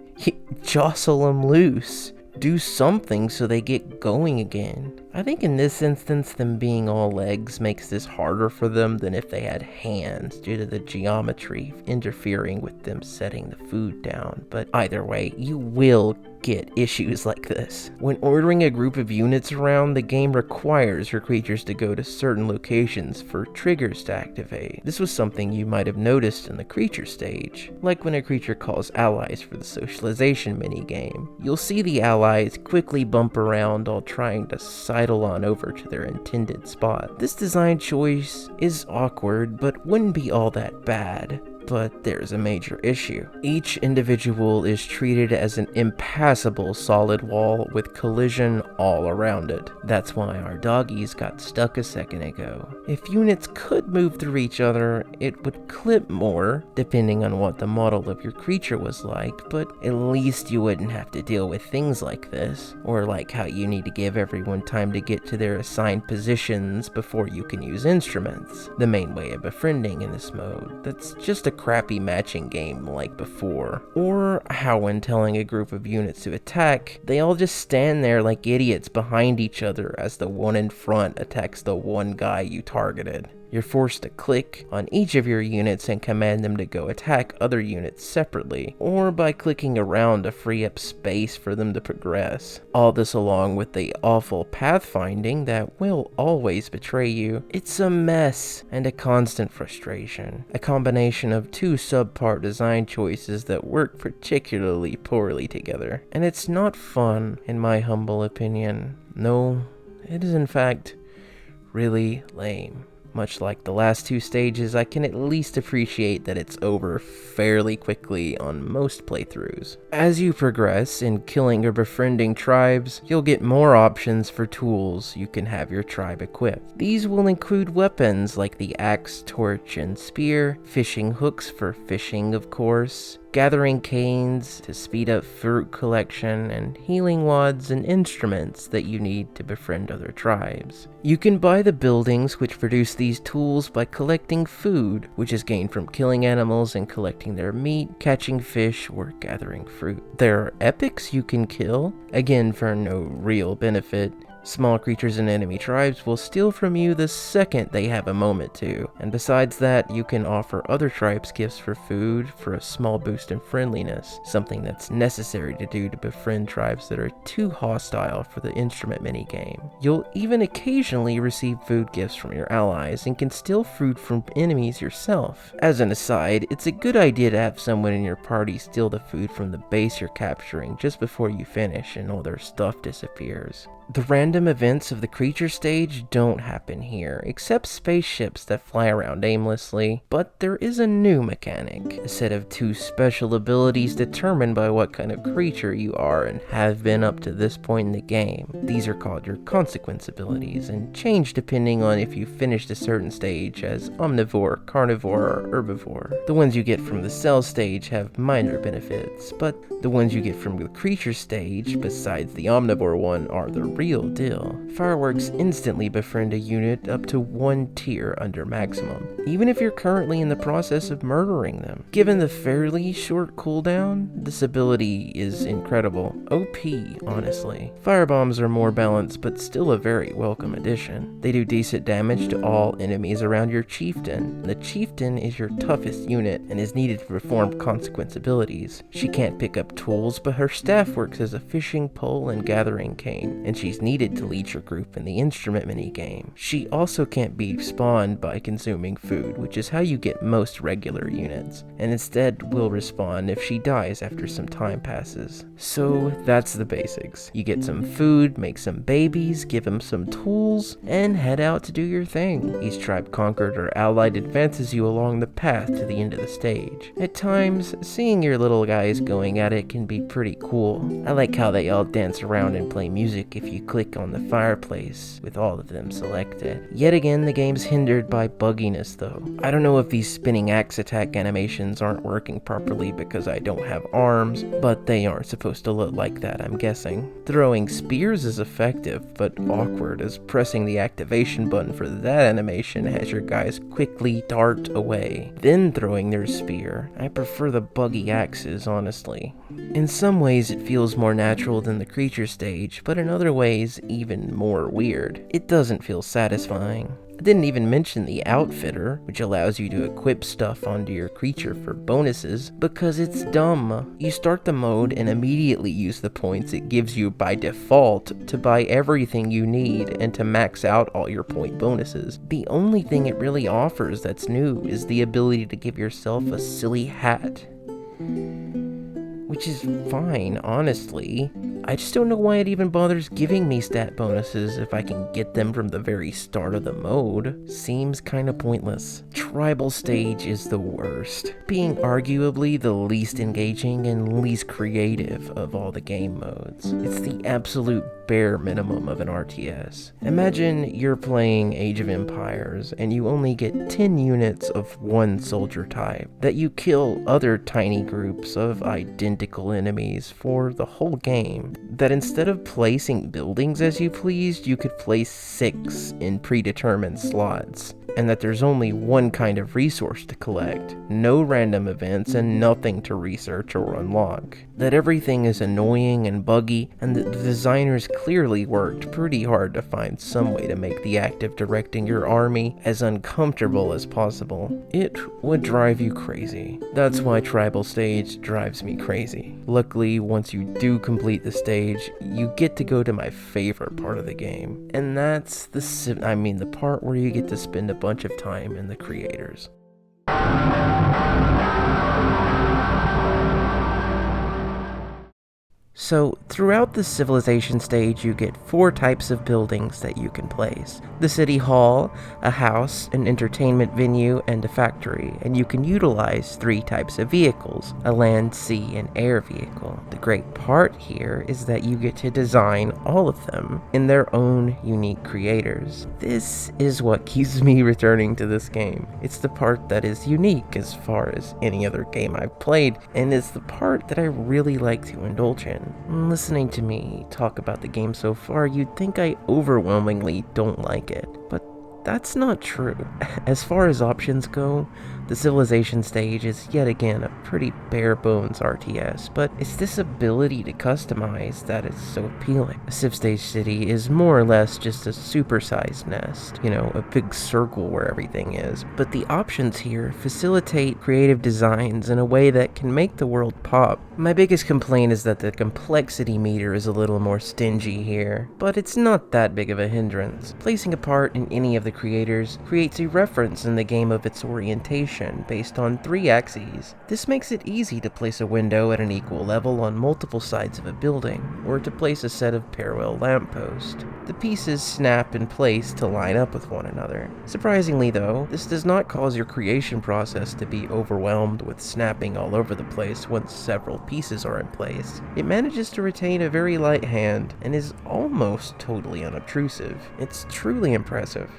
Jostle him loose. Do something so they get going again. I think in this instance, them being all legs makes this harder for them than if they had hands due to the geometry interfering with them setting the food down. But either way, you will get issues like this. When ordering a group of units around, the game requires your creatures to go to certain locations for triggers to activate. This was something you might have noticed in the creature stage, like when a creature calls allies for the socialization minigame. You'll see the allies quickly bump around while trying to sidle on over to their intended spot. This design choice is awkward, but wouldn't be all that bad. But there's a major issue. Each individual is treated as an impassable solid wall with collision all around it. That's why our doggies got stuck a second ago. If units could move through each other, it would clip more, depending on what the model of your creature was like, but at least you wouldn't have to deal with things like this, or like how you need to give everyone time to get to their assigned positions before you can use instruments, the main way of befriending in this mode. That's just a crappy matching game like before. Or how when telling a group of units to attack, they all just stand there like idiots behind each other as the one in front attacks the one guy you targeted. You're forced to click on each of your units and command them to go attack other units separately, or by clicking around to free up space for them to progress. All this along with the awful pathfinding that will always betray you. It's a mess and a constant frustration. A combination of two subpar design choices that work particularly poorly together. And it's not fun, in my humble opinion. No, it is in fact really lame. Much like the last two stages, I can at least appreciate that it's over fairly quickly on most playthroughs. As you progress in killing or befriending tribes, you'll get more options for tools you can have your tribe equip. These will include weapons like the axe, torch, and spear, fishing hooks for fishing of course, gathering canes to speed up fruit collection, and healing wads and instruments that you need to befriend other tribes. You can buy the buildings which produce these tools by collecting food, which is gained from killing animals and collecting their meat, catching fish, or gathering fruit. There are epics you can kill, again for no real benefit. Small creatures and enemy tribes will steal from you the second they have a moment to, and besides that, you can offer other tribes gifts for food for a small boost in friendliness, something that's necessary to do to befriend tribes that are too hostile for the instrument minigame. You'll even occasionally receive food gifts from your allies and can steal food from enemies yourself. As an aside, it's a good idea to have someone in your party steal the food from the base you're capturing just before you finish and all their stuff disappears. The random events of the creature stage don't happen here, except spaceships that fly around aimlessly, but there is a new mechanic, a set of 2 special abilities determined by what kind of creature you are and have been up to this point in the game. These are called your consequence abilities, and change depending on if you finished a certain stage as omnivore, carnivore, or herbivore. The ones you get from the cell stage have minor benefits, but the ones you get from the creature stage, besides the omnivore one, are the real deal. Fireworks instantly befriend a unit up to 1 tier under maximum, even if you're currently in the process of murdering them. Given the fairly short cooldown, this ability is incredible. OP, honestly. Firebombs are more balanced, but still a very welcome addition. They do decent damage to all enemies around your chieftain. The chieftain is your toughest unit and is needed to perform consequence abilities. She can't pick up tools, but her staff works as a fishing pole and gathering cane, and she's needed to lead your group in the instrument minigame. She also can't be spawned by consuming food, which is how you get most regular units, and instead will respawn if she dies after some time passes. So that's the basics. You get some food, make some babies, give them some tools, and head out to do your thing. Each tribe conquered or allied advances you along the path to the end of the stage. At times, seeing your little guys going at it can be pretty cool. I like how they all dance around and play music if you click on the fireplace with all of them selected. Yet again, the game's hindered by bugginess though. I don't know if these spinning axe attack animations aren't working properly because I don't have arms, but they aren't supposed to look like that, I'm guessing. Throwing spears is effective, but awkward, as pressing the activation button for that animation has your guys quickly dart away, then throwing their spear. I prefer the buggy axes, honestly. In some ways it feels more natural than the creature stage, but in other ways even more weird. It doesn't feel satisfying. I didn't even mention the outfitter, which allows you to equip stuff onto your creature for bonuses, because it's dumb. You start the mode and immediately use the points it gives you by default to buy everything you need and to max out all your point bonuses. The only thing it really offers that's new is the ability to give yourself a silly hat. Which is fine, honestly. I just don't know why it even bothers giving me stat bonuses if I can get them from the very start of the mode. Seems kinda pointless. Tribal stage is the worst, being arguably the least engaging and least creative of all the game modes. It's the absolute bare minimum of an RTS. Imagine you're playing Age of Empires and you only get 10 units of one soldier type, that you kill other tiny groups of identical enemies for the whole game, that instead of placing buildings as you pleased, you could place 6 in predetermined slots, and that there's only one kind of resource to collect, no random events and nothing to research or unlock, that everything is annoying and buggy, and that the designers clearly worked pretty hard to find some way to make the act of directing your army as uncomfortable as possible. It would drive you crazy. That's why Tribal Stage drives me crazy. Luckily, once you do complete the stage, you get to go to my favorite part of the game, and that's the part where you get to spend a bunch of time in the creators. So, throughout the civilization stage, you get 4 types of buildings that you can place. The city hall, a house, an entertainment venue, and a factory, and you can utilize 3 types of vehicles, a land, sea, and air vehicle. The great part here is that you get to design all of them in their own unique creators. This is what keeps me returning to this game. It's the part that is unique as far as any other game I've played, and it's the part that I really like to indulge in. Listening to me talk about the game so far, you'd think I overwhelmingly don't like it, but that's not true. As far as options go, the Civilization stage is yet again a pretty bare bones RTS, but it's this ability to customize that is so appealing. A Civ Stage City is more or less just a supersized nest, a big circle where everything is, but the options here facilitate creative designs in a way that can make the world pop. My biggest complaint is that the complexity meter is a little more stingy here, but it's not that big of a hindrance. Placing a part in any of the creators creates a reference in the game of its orientation based on 3 axes. This makes it easy to place a window at an equal level on multiple sides of a building, or to place a set of parallel lampposts. The pieces snap in place to line up with one another. Surprisingly though, this does not cause your creation process to be overwhelmed with snapping all over the place once several pieces are in place. It manages to retain a very light hand and is almost totally unobtrusive. It's truly impressive.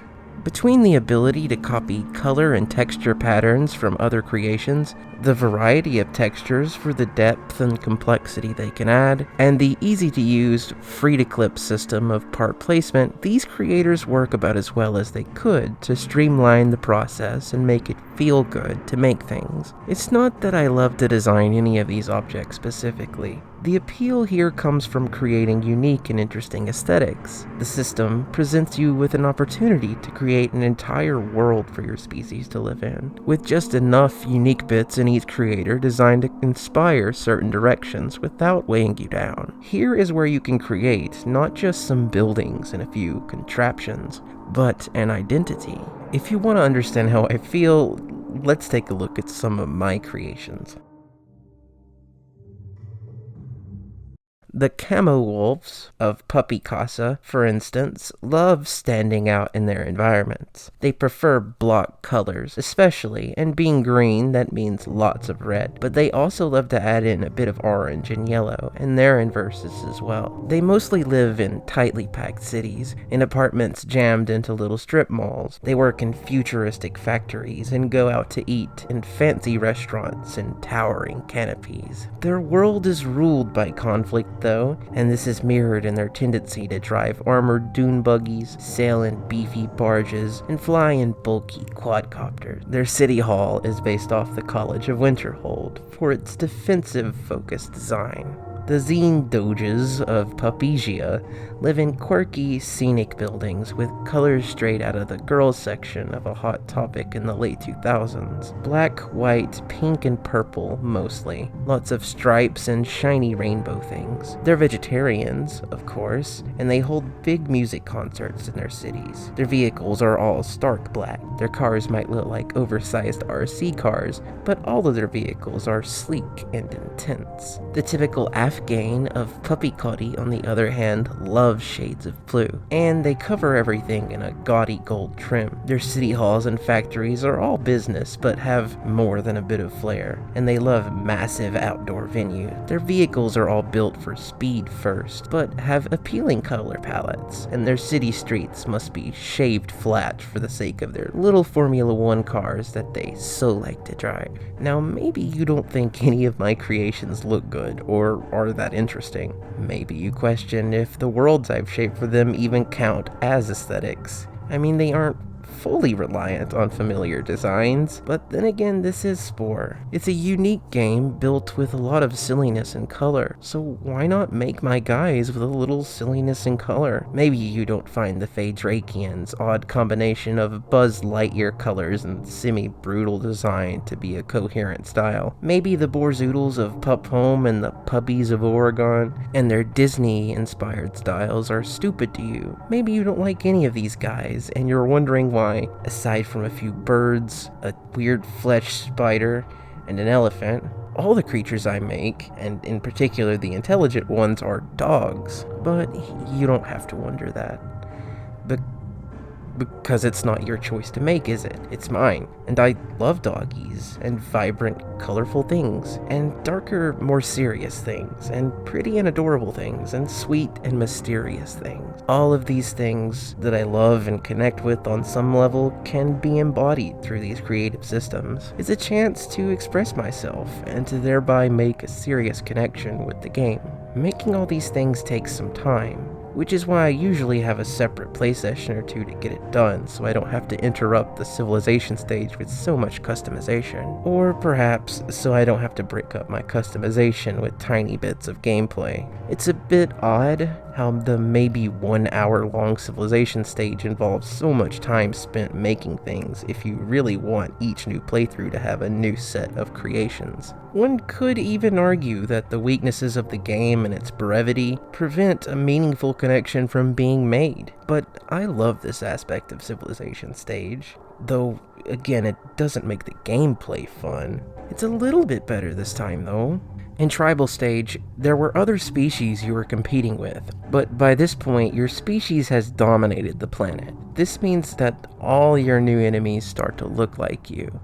Between the ability to copy color and texture patterns from other creations, the variety of textures for the depth and complexity they can add, and the easy-to-use, free-to-clip system of part placement, these creators work about as well as they could to streamline the process and make it feel good to make things. It's not that I love to design any of these objects specifically. The appeal here comes from creating unique and interesting aesthetics. The system presents you with an opportunity to create an entire world for your species to live in, with just enough unique bits in each creator designed to inspire certain directions without weighing you down. Here is where you can create not just some buildings and a few contraptions, but an identity. If you want to understand how I feel, let's take a look at some of my creations. The camo wolves of Puppy Casa, for instance, love standing out in their environments. They prefer block colors, especially, and being green, that means lots of red, but they also love to add in a bit of orange and yellow, and their inverses as well. They mostly live in tightly packed cities, in apartments jammed into little strip malls. They work in futuristic factories and go out to eat in fancy restaurants and towering canopies. Their world is ruled by conflict though, and this is mirrored in their tendency to drive armored dune buggies, sail in beefy barges, and fly in bulky quadcopters. Their city hall is based off the College of Winterhold for its defensive-focused design. The zine doges of Papesia live in quirky, scenic buildings with colors straight out of the girls section of a Hot Topic in the late 2000s. Black, white, pink, and purple, mostly. Lots of stripes and shiny rainbow things. They're vegetarians, of course, and they hold big music concerts in their cities. Their vehicles are all stark black. Their cars might look like oversized RC cars, but all of their vehicles are sleek and intense. The typical Afghan of Puppy Cuddy, on the other hand, loves shades of blue, and they cover everything in a gaudy gold trim. Their city halls and factories are all business, but have more than a bit of flair, and they love massive outdoor venues. Their vehicles are all built for speed first, but have appealing color palettes, and their city streets must be shaved flat for the sake of their little Formula One cars that they so like to drive. Now, maybe you don't think any of my creations look good or are that interesting. Maybe you question if the worlds I've shaped for them even count as aesthetics. I mean, they aren't fully reliant on familiar designs, but then again, this is Spore. It's a unique game built with a lot of silliness and color, so why not make my guys with a little silliness and color? Maybe you don't find the Phaedrakian's odd combination of Buzz Lightyear colors and semi-brutal design to be a coherent style. Maybe the Borzoodles of Pup Home and the Puppies of Oregon and their Disney-inspired styles are stupid to you. Maybe you don't like any of these guys, and you're wondering why, aside from a few birds, a weird flesh spider, and an elephant, all the creatures I make, and in particular the intelligent ones, are dogs. But you don't have to wonder that. Because it's not your choice to make, is it? It's mine. And I love doggies, and vibrant, colorful things, and darker, more serious things, and pretty and adorable things, and sweet and mysterious things. All of these things that I love and connect with on some level can be embodied through these creative systems. It's a chance to express myself, and to thereby make a serious connection with the game. Making all these things takes some time, which is why I usually have a separate play session or two to get it done, so I don't have to interrupt the civilization stage with so much customization. Or perhaps so I don't have to break up my customization with tiny bits of gameplay. It's a bit odd how the maybe 1 hour long civilization stage involves so much time spent making things if you really want each new playthrough to have a new set of creations. One could even argue that the weaknesses of the game and its brevity prevent a meaningful connection from being made. But I love this aspect of civilization stage, though again it doesn't make the gameplay fun. It's a little bit better this time though. In Tribal Stage, there were other species you were competing with, but by this point your species has dominated the planet. This means that all your new enemies start to look like you.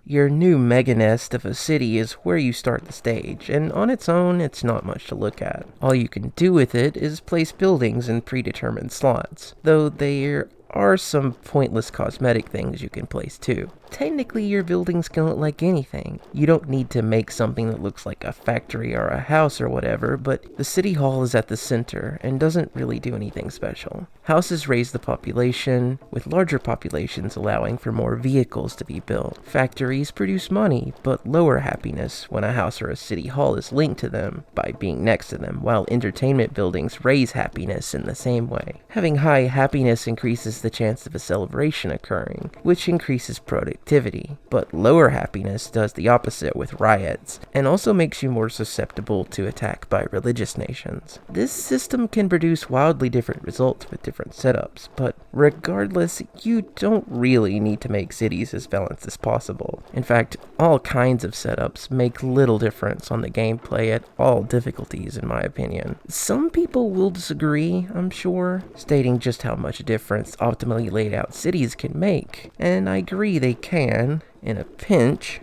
Your new mega nest of a city is where you start the stage, and on its own, it's not much to look at. All you can do with it is place buildings in predetermined slots, though there are some pointless cosmetic things you can place too. Technically, your buildings can look like anything. You don't need to make something that looks like a factory or a house or whatever, but the city hall is at the center and doesn't really do anything special. Houses raise the population, with larger populations allowing for more vehicles to be built. Factories produce money, but lower happiness when a house or a city hall is linked to them by being next to them, while entertainment buildings raise happiness in the same way. Having high happiness increases the chance of a celebration occurring, which increases productivity, but lower happiness does the opposite with riots, and also makes you more susceptible to attack by religious nations. This system can produce wildly different results with different setups, but regardless, you don't really need to make cities as balanced as possible. In fact, all kinds of setups make little difference on the gameplay at all difficulties, in my opinion. Some people will disagree, I'm sure, stating just how much difference optimally laid out cities can make, and I agree they can, in a pinch,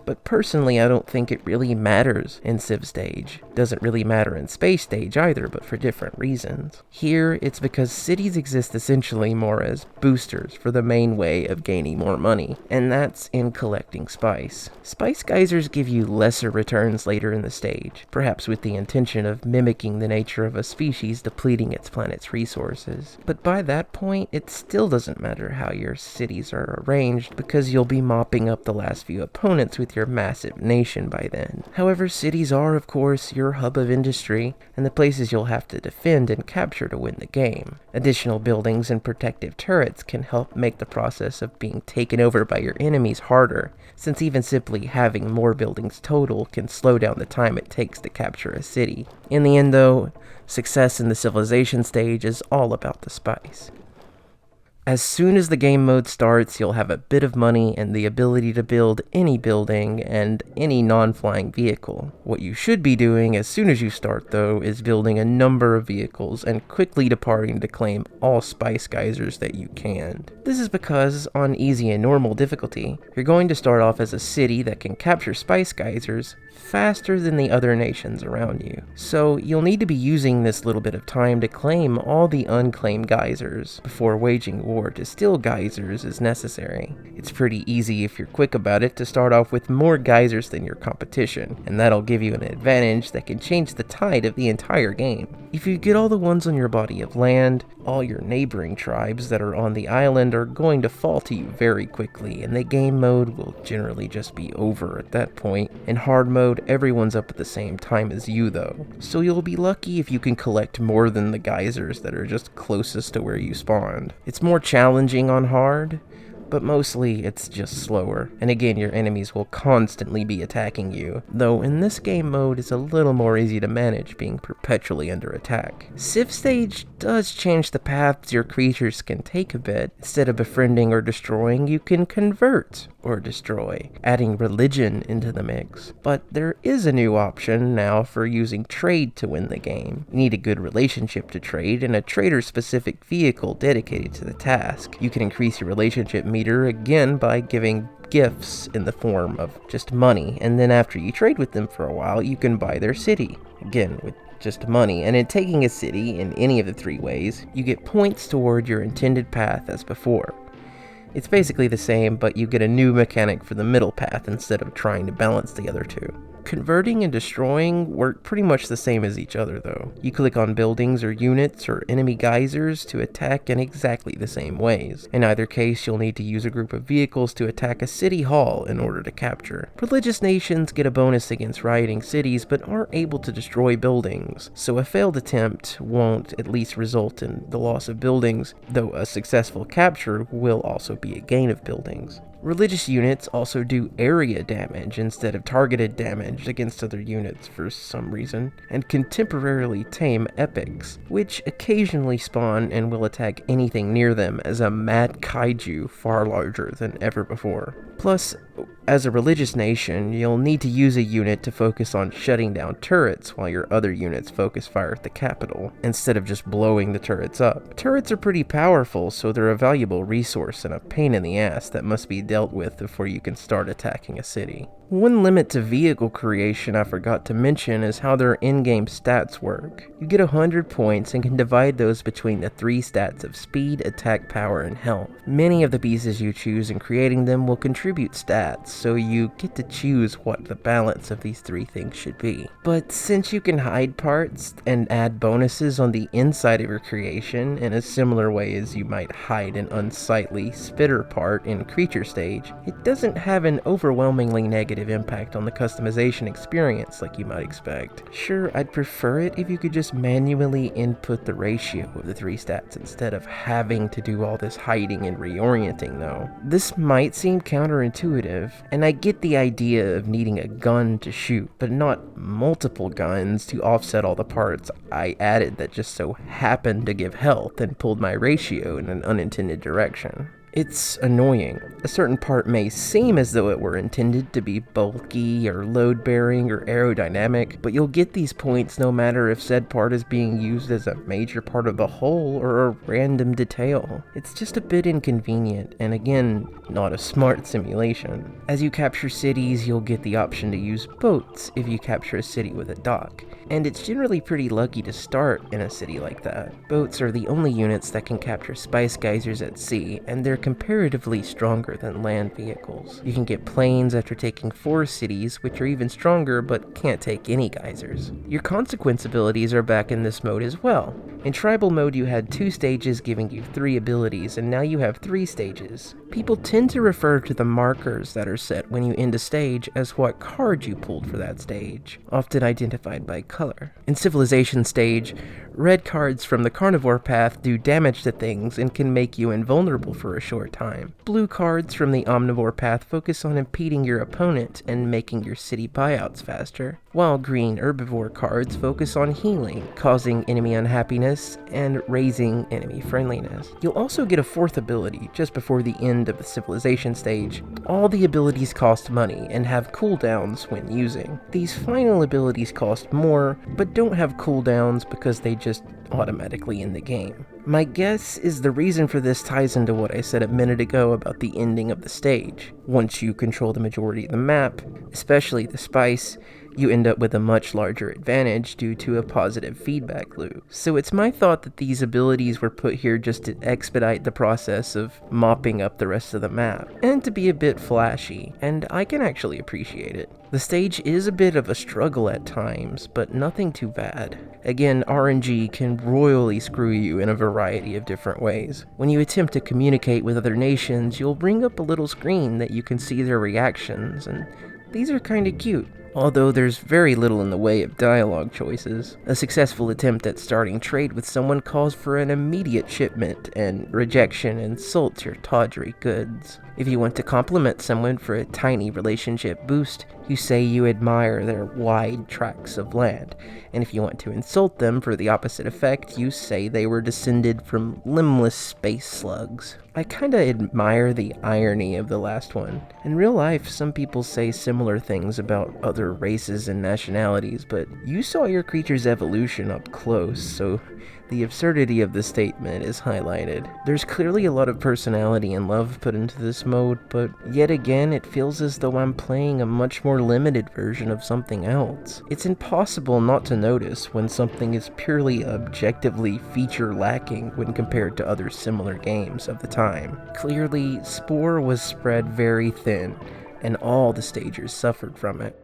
but personally I don't think it really matters in Civ Stage. Doesn't really matter in Space Stage either, but for different reasons. Here, it's because cities exist essentially more as boosters for the main way of gaining more money, and that's in collecting spice. Spice geysers give you lesser returns later in the stage, perhaps with the intention of mimicking the nature of a species depleting its planet's resources. But by that point, it still doesn't matter how your cities are arranged, because you'll be mopping up the last few opponents with with your massive nation by then. However, cities are, of course, your hub of industry, and the places you'll have to defend and capture to win the game. Additional buildings and protective turrets can help make the process of being taken over by your enemies harder, since even simply having more buildings total can slow down the time it takes to capture a city. In the end, though, success in the civilization stage is all about the spice. As soon as the game mode starts, you'll have a bit of money and the ability to build any building and any non-flying vehicle. What you should be doing as soon as you start, though, is building a number of vehicles and quickly departing to claim all spice geysers that you can. This is because, on easy and normal difficulty, you're going to start off as a city that can capture spice geysers faster than the other nations around you. So you'll need to be using this little bit of time to claim all the unclaimed geysers before waging war to steal geysers as necessary. It's pretty easy if you're quick about it to start off with more geysers than your competition, and that'll give you an advantage that can change the tide of the entire game. If you get all the ones on your body of land, all your neighboring tribes that are on the island are going to fall to you very quickly, and the game mode will generally just be over at that point. In hard mode, everyone's up at the same time as you though, so you'll be lucky if you can collect more than the geysers that are just closest to where you spawned. It's more challenging on hard, but mostly it's just slower, and again your enemies will constantly be attacking you, though in this game mode it's a little more easy to manage being perpetually under attack. Civ stage does change the paths your creatures can take a bit. Instead of befriending or destroying, you can convert or destroy, adding religion into the mix. But there is a new option now for using trade to win the game. You need a good relationship to trade and a trader-specific vehicle dedicated to the task. You can increase your relationship meter again by giving gifts in the form of just money, and then after you trade with them for a while, you can buy their city, again with just money. And in taking a city in any of the three ways, you get points toward your intended path as before. It's basically the same, but you get a new mechanic for the middle path instead of trying to balance the other two. Converting and destroying work pretty much the same as each other though. You click on buildings or units or enemy geysers to attack in exactly the same ways. In either case, you'll need to use a group of vehicles to attack a city hall in order to capture. Religious nations get a bonus against rioting cities but aren't able to destroy buildings, so a failed attempt won't at least result in the loss of buildings, though a successful capture will also be a gain of buildings. Religious units also do area damage instead of targeted damage against other units for some reason, and can temporarily tame epics, which occasionally spawn and will attack anything near them as a mad kaiju far larger than ever before. Plus, as a religious nation, you'll need to use a unit to focus on shutting down turrets while your other units focus fire at the capital, instead of just blowing the turrets up. Turrets are pretty powerful, so they're a valuable resource and a pain in the ass that must be dealt with before you can start attacking a city. One limit to vehicle creation I forgot to mention is how their in-game stats work. You get 100 points and can divide those between the three stats of speed, attack power, and health. Many of the pieces you choose in creating them will contribute stats, so you get to choose what the balance of these three things should be. But since you can hide parts and add bonuses on the inside of your creation in a similar way as you might hide an unsightly spitter part in creature stage, it doesn't have an overwhelmingly negative impact on the customization experience like you might expect. Sure, I'd prefer it if you could just manually input the ratio of the three stats instead of having to do all this hiding and reorienting though. This might seem counterintuitive, and I get the idea of needing a gun to shoot, but not multiple guns to offset all the parts I added that just so happened to give health and pulled my ratio in an unintended direction. It's annoying. A certain part may seem as though it were intended to be bulky or load-bearing or aerodynamic, but you'll get these points no matter if said part is being used as a major part of the whole or a random detail. It's just a bit inconvenient, and again, not a smart simulation. As you capture cities, you'll get the option to use boats if you capture a city with a dock, and it's generally pretty lucky to start in a city like that. Boats are the only units that can capture spice geysers at sea, and they're comparatively stronger than land vehicles. You can get planes after taking 4 cities, which are even stronger but can't take any geysers. Your consequence abilities are back in this mode as well. In tribal mode, you had 2 stages giving you 3 abilities, and now you have 3 stages. People tend to refer to the markers that are set when you end a stage as what card you pulled for that stage, often identified by color. In Civilization stage, red cards from the carnivore path do damage to things and can make you invulnerable for a short time. Blue cards from the omnivore path focus on impeding your opponent and making your city buyouts faster, while green herbivore cards focus on healing, causing enemy unhappiness and raising enemy friendliness. You'll also get a 4th ability just before the end of the Civilization stage. All the abilities cost money and have cooldowns when using. These final abilities cost more, but don't have cooldowns because they just automatically end the game. My guess is the reason for this ties into what I said a minute ago about the ending of the stage. Once you control the majority of the map, especially the spice, you end up with a much larger advantage due to a positive feedback loop. So it's my thought that these abilities were put here just to expedite the process of mopping up the rest of the map, and to be a bit flashy, and I can actually appreciate it. The stage is a bit of a struggle at times, but nothing too bad. Again, RNG can royally screw you in a variety of different ways. When you attempt to communicate with other nations, you'll bring up a little screen that you can see their reactions, and these are kinda cute. Although there's very little in the way of dialogue choices. A successful attempt at starting trade with someone calls for an immediate shipment, and rejection insults your tawdry goods. If you want to compliment someone for a tiny relationship boost, you say you admire their wide tracts of land, and if you want to insult them for the opposite effect, you say they were descended from limbless space slugs. I kinda admire the irony of the last one. In real life, some people say similar things about other races and nationalities, but you saw your creature's evolution up close, so the absurdity of the statement is highlighted. There's clearly a lot of personality and love put into this mode, but yet again it feels as though I'm playing a much more limited version of something else. It's impossible not to notice when something is purely objectively feature lacking when compared to other similar games of the time. Clearly, Spore was spread very thin, and all the stagers suffered from it.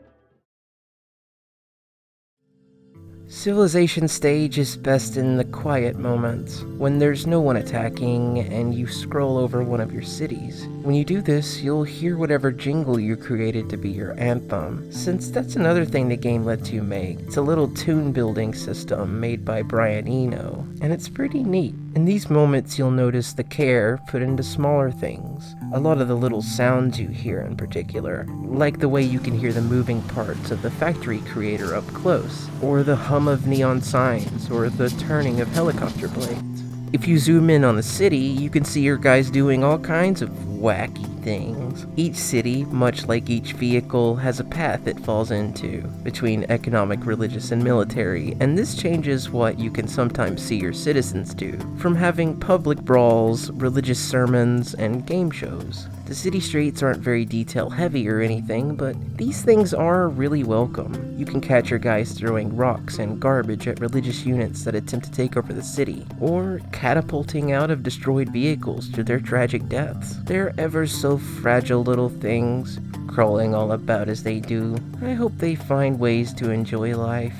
Civilization stage is best in the quiet moments, when there's no one attacking and you scroll over one of your cities. When you do this, you'll hear whatever jingle you created to be your anthem, since that's another thing the game lets you make. It's a little tune building system made by Brian Eno, and it's pretty neat. In these moments, you'll notice the care put into smaller things. A lot of the little sounds you hear in particular, like the way you can hear the moving parts of the factory creator up close, or the hum of neon signs, or the turning of helicopter blades. If you zoom in on the city, you can see your guys doing all kinds of wacky things. Each city, much like each vehicle, has a path it falls into, between economic, religious, and military, and this changes what you can sometimes see your citizens do, from having public brawls, religious sermons, and game shows. The city streets aren't very detail heavy or anything, but these things are really welcome. You can catch your guys throwing rocks and garbage at religious units that attempt to take over the city, or catapulting out of destroyed vehicles to their tragic deaths. They're ever so fragile little things, crawling all about as they do. I hope they find ways to enjoy life.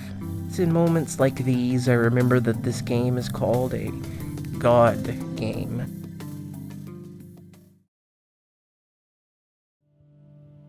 It's in moments like these I remember that this game is called a God game.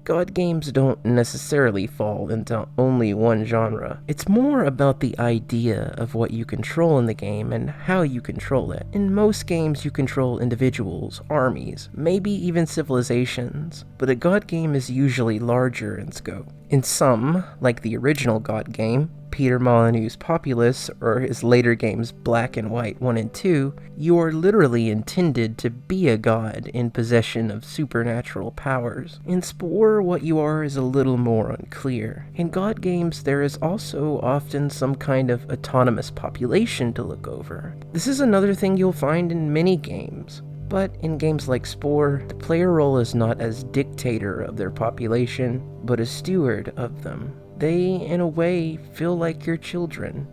God games don't necessarily fall into only one genre. It's more about the idea of what you control in the game and how you control it. In most games you control individuals, armies, maybe even civilizations, but a God game is usually larger in scope. In some, like the original God game, Peter Molyneux's Populous, or his later games Black and White 1 and 2, you are literally intended to be a god in possession of supernatural powers. In Spore, what you are is a little more unclear. In God games, there is also often some kind of autonomous population to look over. This is another thing you'll find in many games. But in games like Spore, the player role is not as dictator of their population, but a steward of them. They, in a way, feel like your children.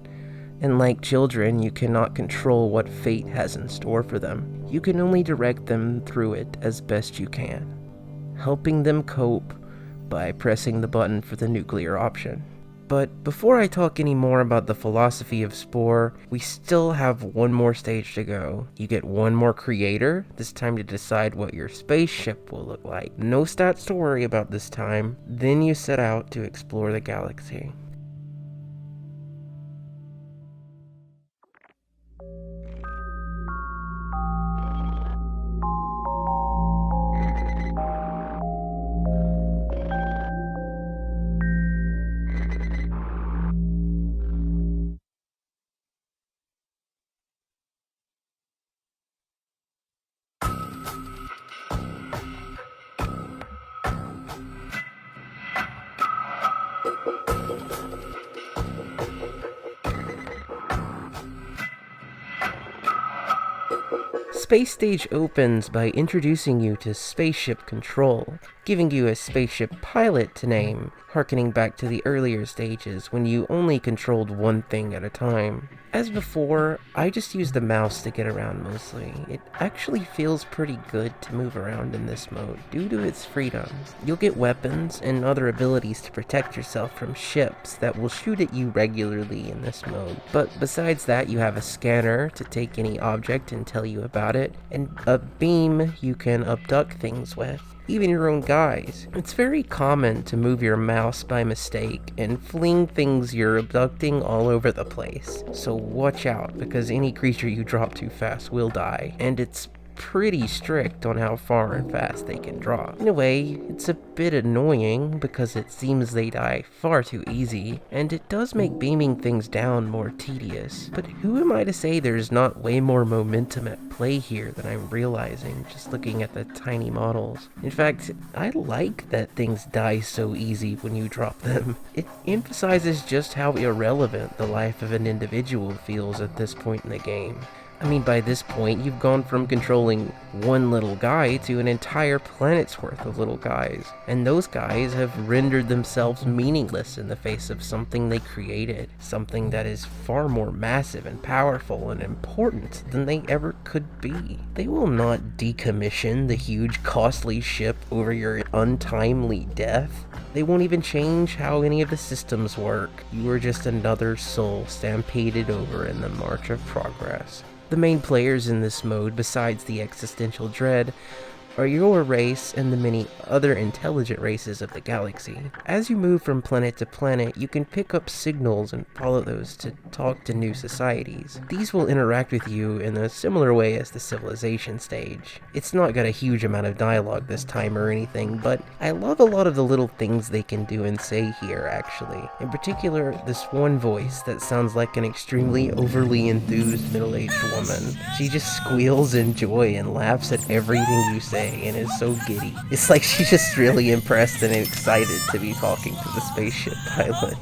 And like children, you cannot control what fate has in store for them. You can only direct them through it as best you can, helping them cope by pressing the button for the nuclear option. But before I talk any more about the philosophy of Spore, we still have one more stage to go. You get one more creator, this time to decide what your spaceship will look like. No stats to worry about this time. Then you set out to explore the galaxy. Space Stage opens by introducing you to spaceship control, giving you a spaceship pilot to name, harkening back to the earlier stages when you only controlled one thing at a time. As before, I just use the mouse to get around mostly. It actually feels pretty good to move around in this mode due to its freedom. You'll get weapons and other abilities to protect yourself from ships that will shoot at you regularly in this mode. But besides that, you have a scanner to take any object and tell you about it, and a beam you can abduct things with. Even your own guys. It's very common to move your mouse by mistake and fling things you're abducting all over the place. So watch out, because any creature you drop too fast will die, and it's pretty strict on how far and fast they can drop. In a way, it's a bit annoying because it seems they die far too easy, and it does make beaming things down more tedious. But who am I to say there's not way more momentum at play here than I'm realizing just looking at the tiny models. In fact, I like that things die so easy when you drop them. It emphasizes just how irrelevant the life of an individual feels at this point in the game. I mean, by this point, you've gone from controlling one little guy to an entire planet's worth of little guys, and those guys have rendered themselves meaningless in the face of something they created, something that is far more massive and powerful and important than they ever could be. They will not decommission the huge, costly ship over your untimely death. They won't even change how any of the systems work. You are just another soul stampeded over in the march of progress. The main players in this mode, besides the existential dread, are your race and the many other intelligent races of the galaxy. As you move from planet to planet, you can pick up signals and follow those to talk to new societies. These will interact with you in a similar way as the civilization stage. It's not got a huge amount of dialogue this time or anything, but I love a lot of the little things they can do and say here, actually. In particular, this one voice that sounds like an extremely overly enthused middle-aged woman. She just squeals in joy and laughs at everything you say, and is so giddy. It's like she's just really impressed and excited to be talking to the spaceship pilot.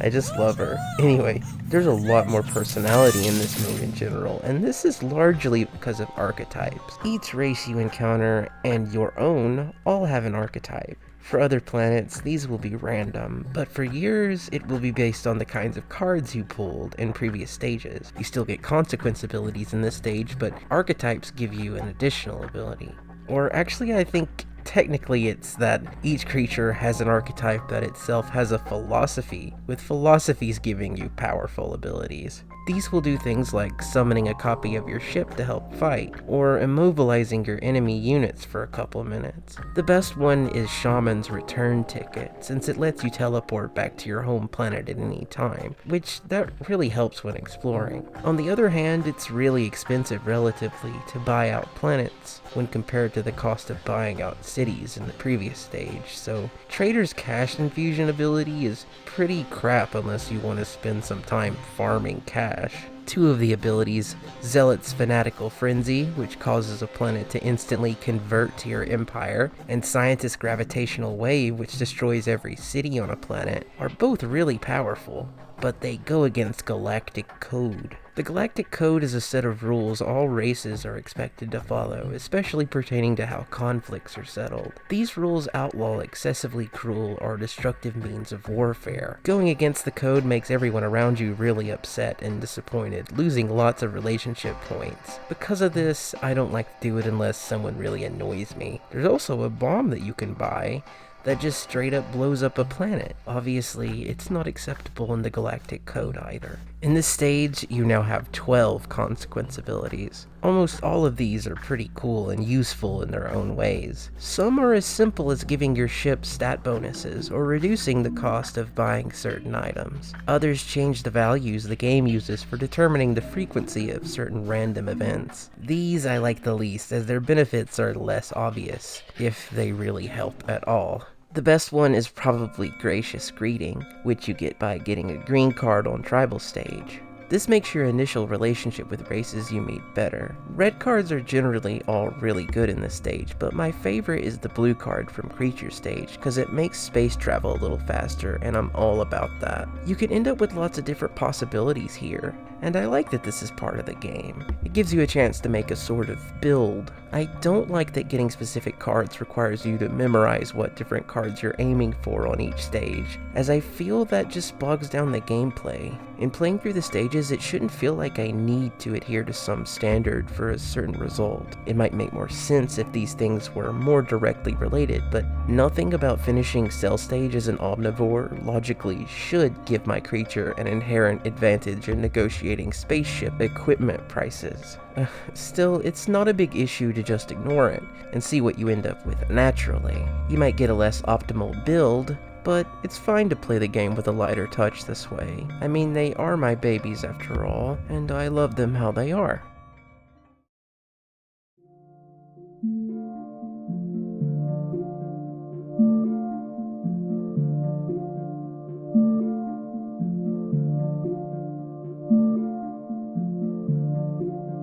I just love her. Anyway, there's a lot more personality in this mode in general, and this is largely because of archetypes. Each race you encounter, and your own, all have an archetype. For other planets, these will be random, but for yours, it will be based on the kinds of cards you pulled in previous stages. You still get consequence abilities in this stage, but archetypes give you an additional ability. Or actually, I think technically it's that each creature has an archetype that itself has a philosophy, with philosophies giving you powerful abilities. These will do things like summoning a copy of your ship to help fight, or immobilizing your enemy units for a couple minutes. The best one is Shaman's Return Ticket, since it lets you teleport back to your home planet at any time, which that really helps when exploring. On the other hand, it's really expensive relatively to buy out planets when compared to the cost of buying out cities in the previous stage, so Trader's Cash Infusion ability is pretty crap unless you want to spend some time farming cash. Two of the abilities, Zealot's Fanatical Frenzy, which causes a planet to instantly convert to your empire, and Scientist's Gravitational Wave, which destroys every city on a planet, are both really powerful, but they go against Galactic Code. The Galactic Code is a set of rules all races are expected to follow, especially pertaining to how conflicts are settled. These rules outlaw excessively cruel or destructive means of warfare. Going against the code makes everyone around you really upset and disappointed, losing lots of relationship points. Because of this, I don't like to do it unless someone really annoys me. There's also a bomb that you can buy that just straight up blows up a planet. Obviously, it's not acceptable in the galactic code either. In this stage, you now have 12 consequence abilities. Almost all of these are pretty cool and useful in their own ways. Some are as simple as giving your ship stat bonuses or reducing the cost of buying certain items. Others change the values the game uses for determining the frequency of certain random events. These I like the least, as their benefits are less obvious, if they really help at all. The best one is probably Gracious Greeting, which you get by getting a green card on Tribal Stage. This makes your initial relationship with races you meet better. Red cards are generally all really good in this stage, but my favorite is the blue card from Creature Stage, because it makes space travel a little faster, and I'm all about that. You can end up with lots of different possibilities here, and I like that this is part of the game. It gives you a chance to make a sort of build. I don't like that getting specific cards requires you to memorize what different cards you're aiming for on each stage, as I feel that just bogs down the gameplay. In playing through the stages, it shouldn't feel like I need to adhere to some standard for a certain result. It might make more sense if these things were more directly related, but nothing about finishing Cell Stage as an omnivore logically should give my creature an inherent advantage in negotiating spaceship equipment prices. Still, it's not a big issue to just ignore it and see what you end up with naturally. You might get a less optimal build, but it's fine to play the game with a lighter touch this way. I mean, they are my babies after all, and I love them how they are.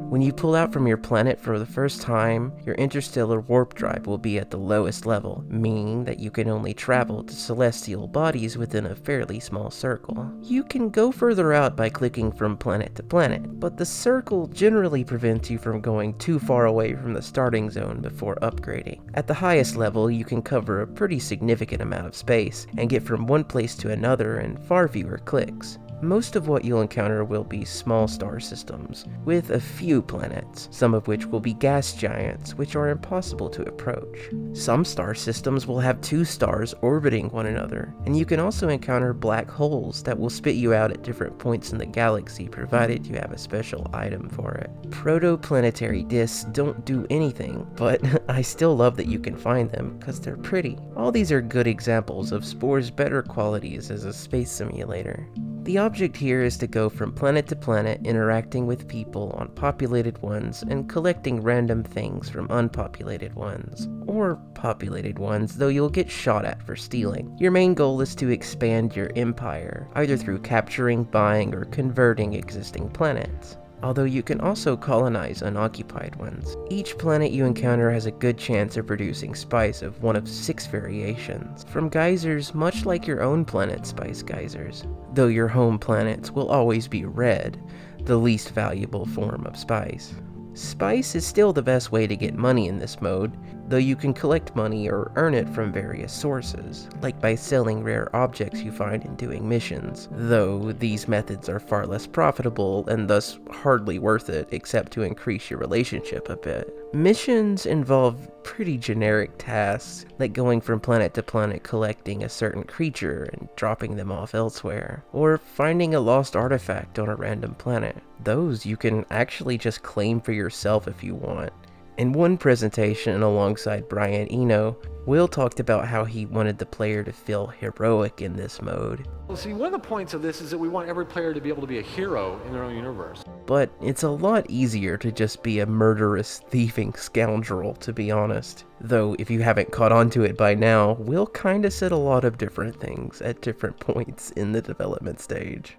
When you pull out from your planet for the first time, your interstellar warp drive will be at the lowest level, meaning that you can only travel to celestial bodies within a fairly small circle. You can go further out by clicking from planet to planet, but the circle generally prevents you from going too far away from the starting zone before upgrading. At the highest level, you can cover a pretty significant amount of space and get from one place to another in far fewer clicks. Most of what you'll encounter will be small star systems, with a few planets, some of which will be gas giants, which are impossible to approach. Some star systems will have two stars orbiting one another, and you can also encounter black holes that will spit you out at different points in the galaxy, provided you have a special item for it. Protoplanetary disks don't do anything, but I still love that you can find them, because they're pretty. All these are good examples of Spore's better qualities as a space simulator. The object here is to go from planet to planet, interacting with people on populated ones and collecting random things from unpopulated ones. Or populated ones, though you'll get shot at for stealing. Your main goal is to expand your empire, either through capturing, buying, or converting existing planets. Although you can also colonize unoccupied ones. Each planet you encounter has a good chance of producing spice of one of 6 variations, from geysers much like your own planet's spice geysers, though your home planets will always be red, the least valuable form of spice. Spice is still the best way to get money in this mode, though you can collect money or earn it from various sources, like by selling rare objects you find in doing missions, though these methods are far less profitable and thus hardly worth it except to increase your relationship a bit. Missions involve pretty generic tasks, like going from planet to planet collecting a certain creature and dropping them off elsewhere, or finding a lost artifact on a random planet. Those you can actually just claim for yourself if you want. In one presentation alongside Brian Eno, Will talked about how he wanted the player to feel heroic in this mode. Well, see, one of the points of this is that we want every player to be able to be a hero in their own universe. But it's a lot easier to just be a murderous, thieving scoundrel, to be honest. Though, if you haven't caught on to it by now, Will kinda said a lot of different things at different points in the development stage.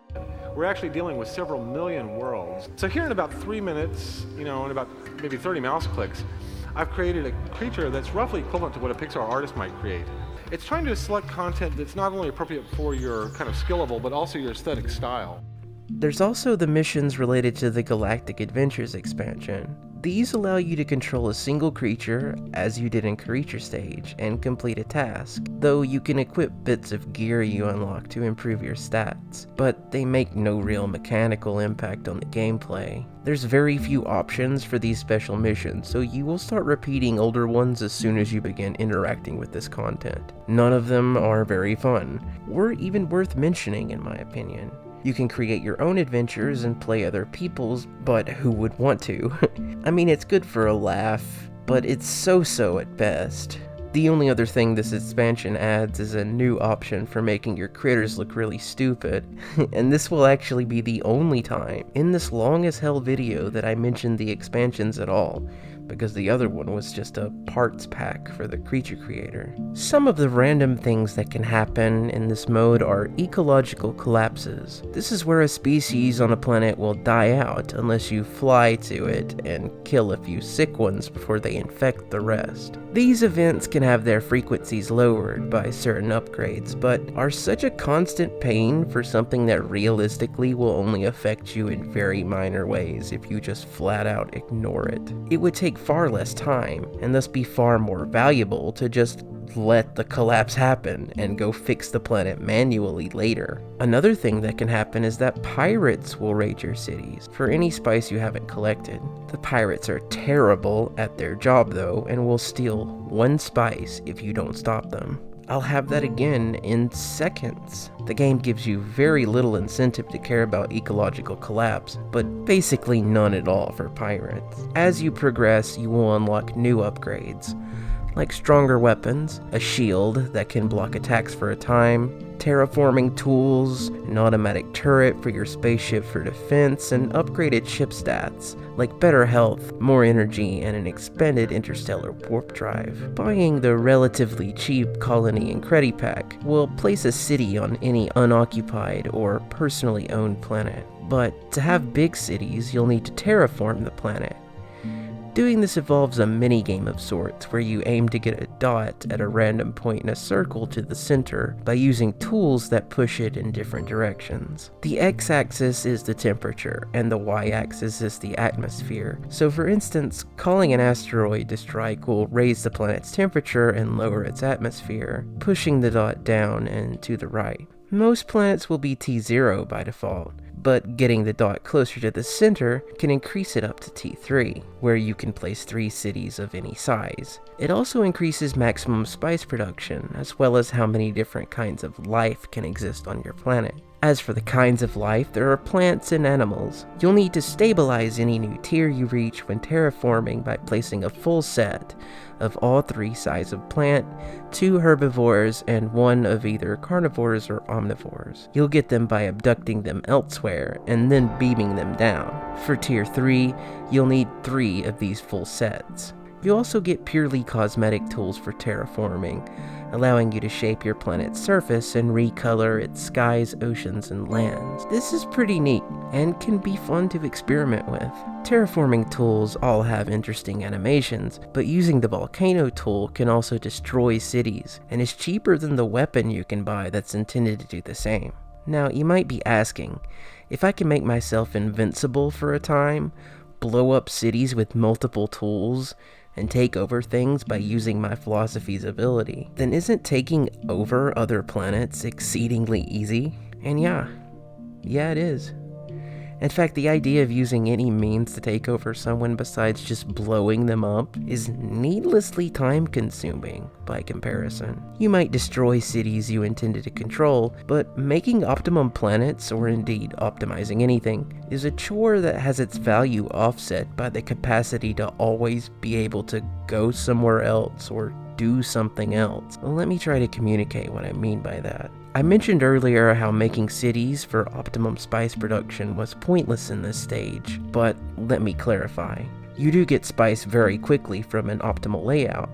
We're actually dealing with several million worlds. So here in about 3 minutes, in about maybe 30 mouse clicks, I've created a creature that's roughly equivalent to what a Pixar artist might create. It's trying to select content that's not only appropriate for your kind of skill level, but also your aesthetic style. There's also the missions related to the Galactic Adventures expansion. These allow you to control a single creature, as you did in Creature Stage, and complete a task, though you can equip bits of gear you unlock to improve your stats, but they make no real mechanical impact on the gameplay. There's very few options for these special missions, so you will start repeating older ones as soon as you begin interacting with this content. None of them are very fun, or even worth mentioning in my opinion. You can create your own adventures and play other people's, but who would want to? I mean, it's good for a laugh, but it's so-so at best. The only other thing this expansion adds is a new option for making your critters look really stupid, and this will actually be the only time in this long as hell video that I mentioned the expansions at all, because the other one was just a parts pack for the creature creator. Some of the random things that can happen in this mode are ecological collapses. This is where a species on a planet will die out unless you fly to it and kill a few sick ones before they infect the rest. These events can have their frequencies lowered by certain upgrades, but are such a constant pain for something that realistically will only affect you in very minor ways if you just flat out ignore it. It would take far less time, and thus be far more valuable to just let the collapse happen and go fix the planet manually later. Another thing that can happen is that pirates will raid your cities for any spice you haven't collected. The pirates are terrible at their job though, and will steal one spice if you don't stop them. I'll have that again in seconds. The game gives you very little incentive to care about ecological collapse, but basically none at all for pirates. As you progress, you will unlock new upgrades, like stronger weapons, a shield that can block attacks for a time, terraforming tools, an automatic turret for your spaceship for defense, and upgraded ship stats, like better health, more energy, and an expanded interstellar warp drive. Buying the relatively cheap Colony and Credit Pack will place a city on any unoccupied or personally owned planet, but to have big cities, you'll need to terraform the planet. Doing this involves a mini-game of sorts, where you aim to get a dot at a random point in a circle to the center by using tools that push it in different directions. The x-axis is the temperature, and the y-axis is the atmosphere. So for instance, calling an asteroid to strike will raise the planet's temperature and lower its atmosphere, pushing the dot down and to the right. Most planets will be T0 by default, but getting the dot closer to the center can increase it up to T3, where you can place 3 cities of any size. It also increases maximum spice production, as well as how many different kinds of life can exist on your planet. As for the kinds of life, there are plants and animals. You'll need to stabilize any new tier you reach when terraforming by placing a full set of all 3 sizes of plant, 2 herbivores, and 1 of either carnivores or omnivores. You'll get them by abducting them elsewhere and then beaming them down. For tier 3, you'll need 3 of these full sets. You also get purely cosmetic tools for terraforming, allowing you to shape your planet's surface and recolor its skies, oceans, and lands. This is pretty neat, and can be fun to experiment with. Terraforming tools all have interesting animations, but using the volcano tool can also destroy cities, and is cheaper than the weapon you can buy that's intended to do the same. Now, you might be asking, if I can make myself invincible for a time, blow up cities with multiple tools, and take over things by using my philosophy's ability, then isn't taking over other planets exceedingly easy? And yeah, it is. In fact, the idea of using any means to take over someone besides just blowing them up is needlessly time-consuming by comparison. You might destroy cities you intended to control, but making optimum planets, or indeed optimizing anything, is a chore that has its value offset by the capacity to always be able to go somewhere else or do something else. Well, let me try to communicate what I mean by that. I mentioned earlier how making cities for optimum spice production was pointless in this stage, but let me clarify. You do get spice very quickly from an optimal layout,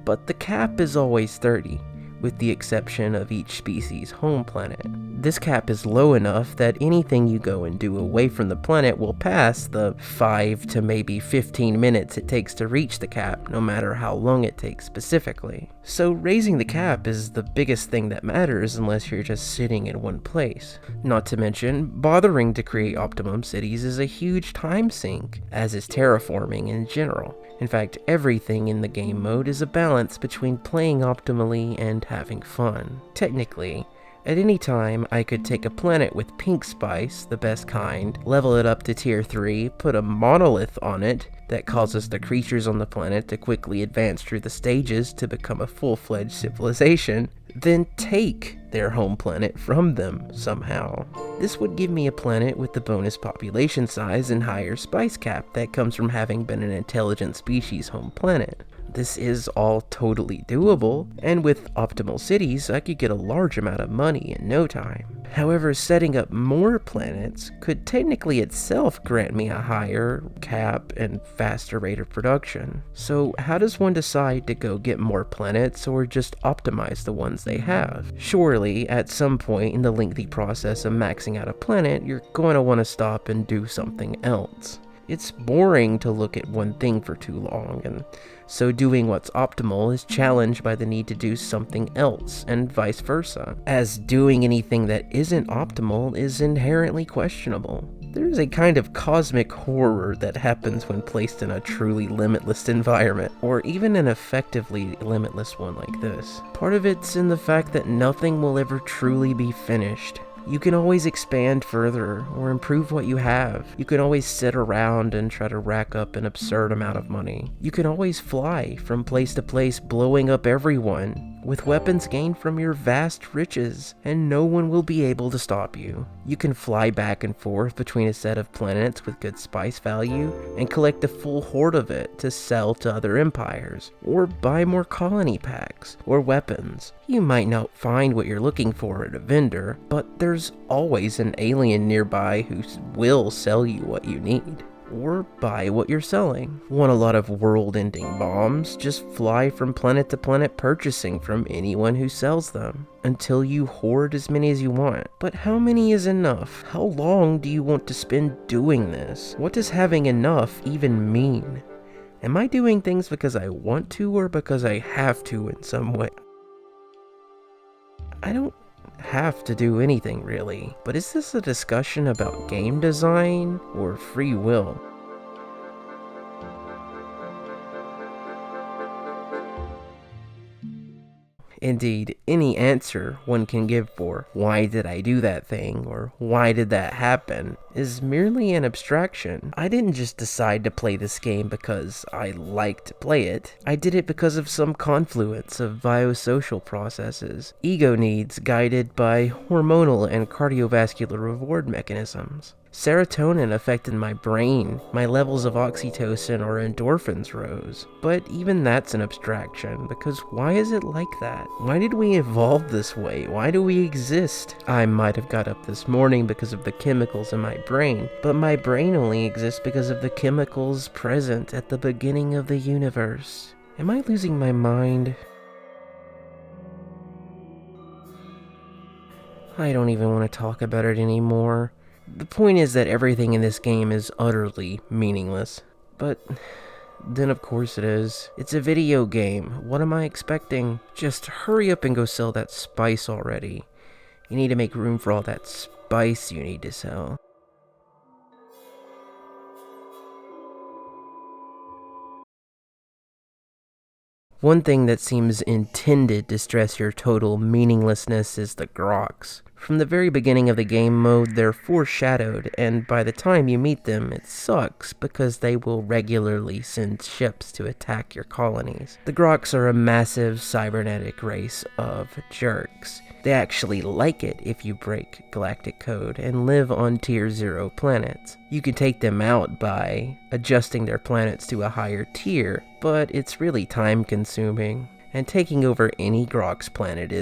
but the cap is always 30, with the exception of each species' home planet. This cap is low enough that anything you go and do away from the planet will pass the 5 to maybe 15 minutes it takes to reach the cap, no matter how long it takes specifically. So raising the cap is the biggest thing that matters unless you're just sitting in one place. Not to mention, bothering to create optimum cities is a huge time sink, as is terraforming in general. In fact, everything in the game mode is a balance between playing optimally and having fun. Technically, at any time, I could take a planet with pink spice, the best kind, level it up to tier 3, put a monolith on it that causes the creatures on the planet to quickly advance through the stages to become a full-fledged civilization, then take their home planet from them somehow. This would give me a planet with the bonus population size and higher spice cap that comes from having been an intelligent species home planet. This is all totally doable, and with optimal cities, I could get a large amount of money in no time. However, setting up more planets could technically itself grant me a higher cap and faster rate of production. So how does one decide to go get more planets or just optimize the ones they have? Surely, at some point in the lengthy process of maxing out a planet, you're going to want to stop and do something else. It's boring to look at one thing for too long, and so doing what's optimal is challenged by the need to do something else, and vice versa, as doing anything that isn't optimal is inherently questionable. There's a kind of cosmic horror that happens when placed in a truly limitless environment, or even an effectively limitless one like this. Part of it's in the fact that nothing will ever truly be finished. You can always expand further or improve what you have. You can always sit around and try to rack up an absurd amount of money. You can always fly from place to place, blowing up everyone with weapons gained from your vast riches, and no one will be able to stop you. You can fly back and forth between a set of planets with good spice value and collect a full horde of it to sell to other empires, or buy more colony packs or weapons. You might not find what you're looking for at a vendor, but there's always an alien nearby who will sell you what you need, or buy what you're selling. Want a lot of world-ending bombs? Just fly from planet to planet purchasing from anyone who sells them, until you hoard as many as you want. But how many is enough? How long do you want to spend doing this? What does having enough even mean? Am I doing things because I want to, or because I have to in some way? I don't have to do anything really, but is this a discussion about game design or free will? Indeed, any answer one can give for why did I do that thing or why did that happen is merely an abstraction. I didn't just decide to play this game because I like to play it. I did it because of some confluence of biosocial processes, ego needs guided by hormonal and cardiovascular reward mechanisms. Serotonin affected my brain, my levels of oxytocin or endorphins rose. But even that's an abstraction, because why is it like that? Why did we evolve this way? Why do we exist? I might have got up this morning because of the chemicals in my brain, but my brain only exists because of the chemicals present at the beginning of the universe. Am I losing my mind? I don't even want to talk about it anymore. The point is that everything in this game is utterly meaningless. But then of course it is. It's a video game. What am I expecting? Just hurry up and go sell that spice already. You need to make room for all that spice you need to sell. One thing that seems intended to stress your total meaninglessness is the groks. From the very beginning of the game mode, they're foreshadowed, and by the time you meet them, it sucks because they will regularly send ships to attack your colonies. The groks are a massive cybernetic race of jerks. They actually like it if you break galactic code and live on tier 0 planets. You can take them out by adjusting their planets to a higher tier, but it's really time consuming, and taking over any grok's planet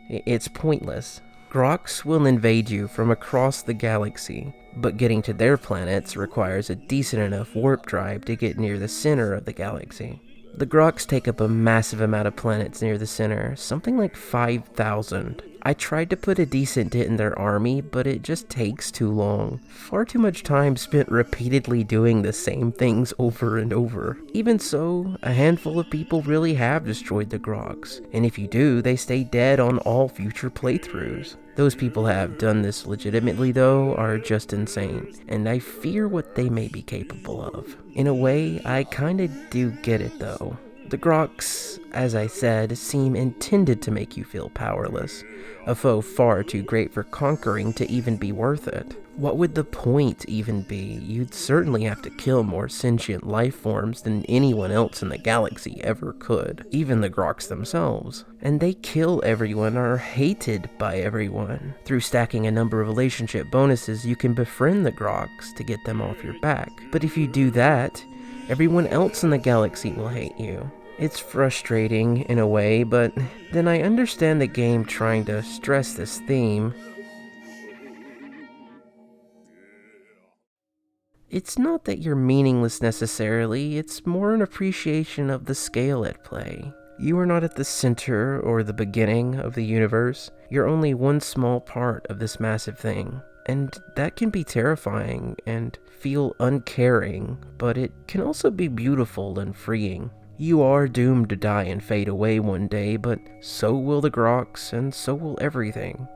it's pointless. Groks will invade you from across the galaxy, but getting to their planets requires a decent enough warp drive to get near the center of the galaxy. The groks take up a massive amount of planets near the center, something like 5,000. I tried to put a decent dent in their army, but it just takes too long. Far too much time spent repeatedly doing the same things over and over. Even so, a handful of people really have destroyed the Groks, and if you do, they stay dead on all future playthroughs. Those people have done this legitimately though are just insane, and I fear what they may be capable of. In a way, I kinda do get it though. The Groks, as I said, seem intended to make you feel powerless, a foe far too great for conquering to even be worth it. What would the point even be? You'd certainly have to kill more sentient life forms than anyone else in the galaxy ever could, even the Groks themselves. And they kill everyone or are hated by everyone. Through stacking a number of relationship bonuses, you can befriend the Groks to get them off your back. But if you do that, everyone else in the galaxy will hate you. It's frustrating in a way, but then I understand the game trying to stress this theme. It's not that you're meaningless necessarily, it's more an appreciation of the scale at play. You are not at the center or the beginning of the universe, you're only one small part of this massive thing. And that can be terrifying and feel uncaring, but it can also be beautiful and freeing. You are doomed to die and fade away one day, but so will the Groks, and so will everything.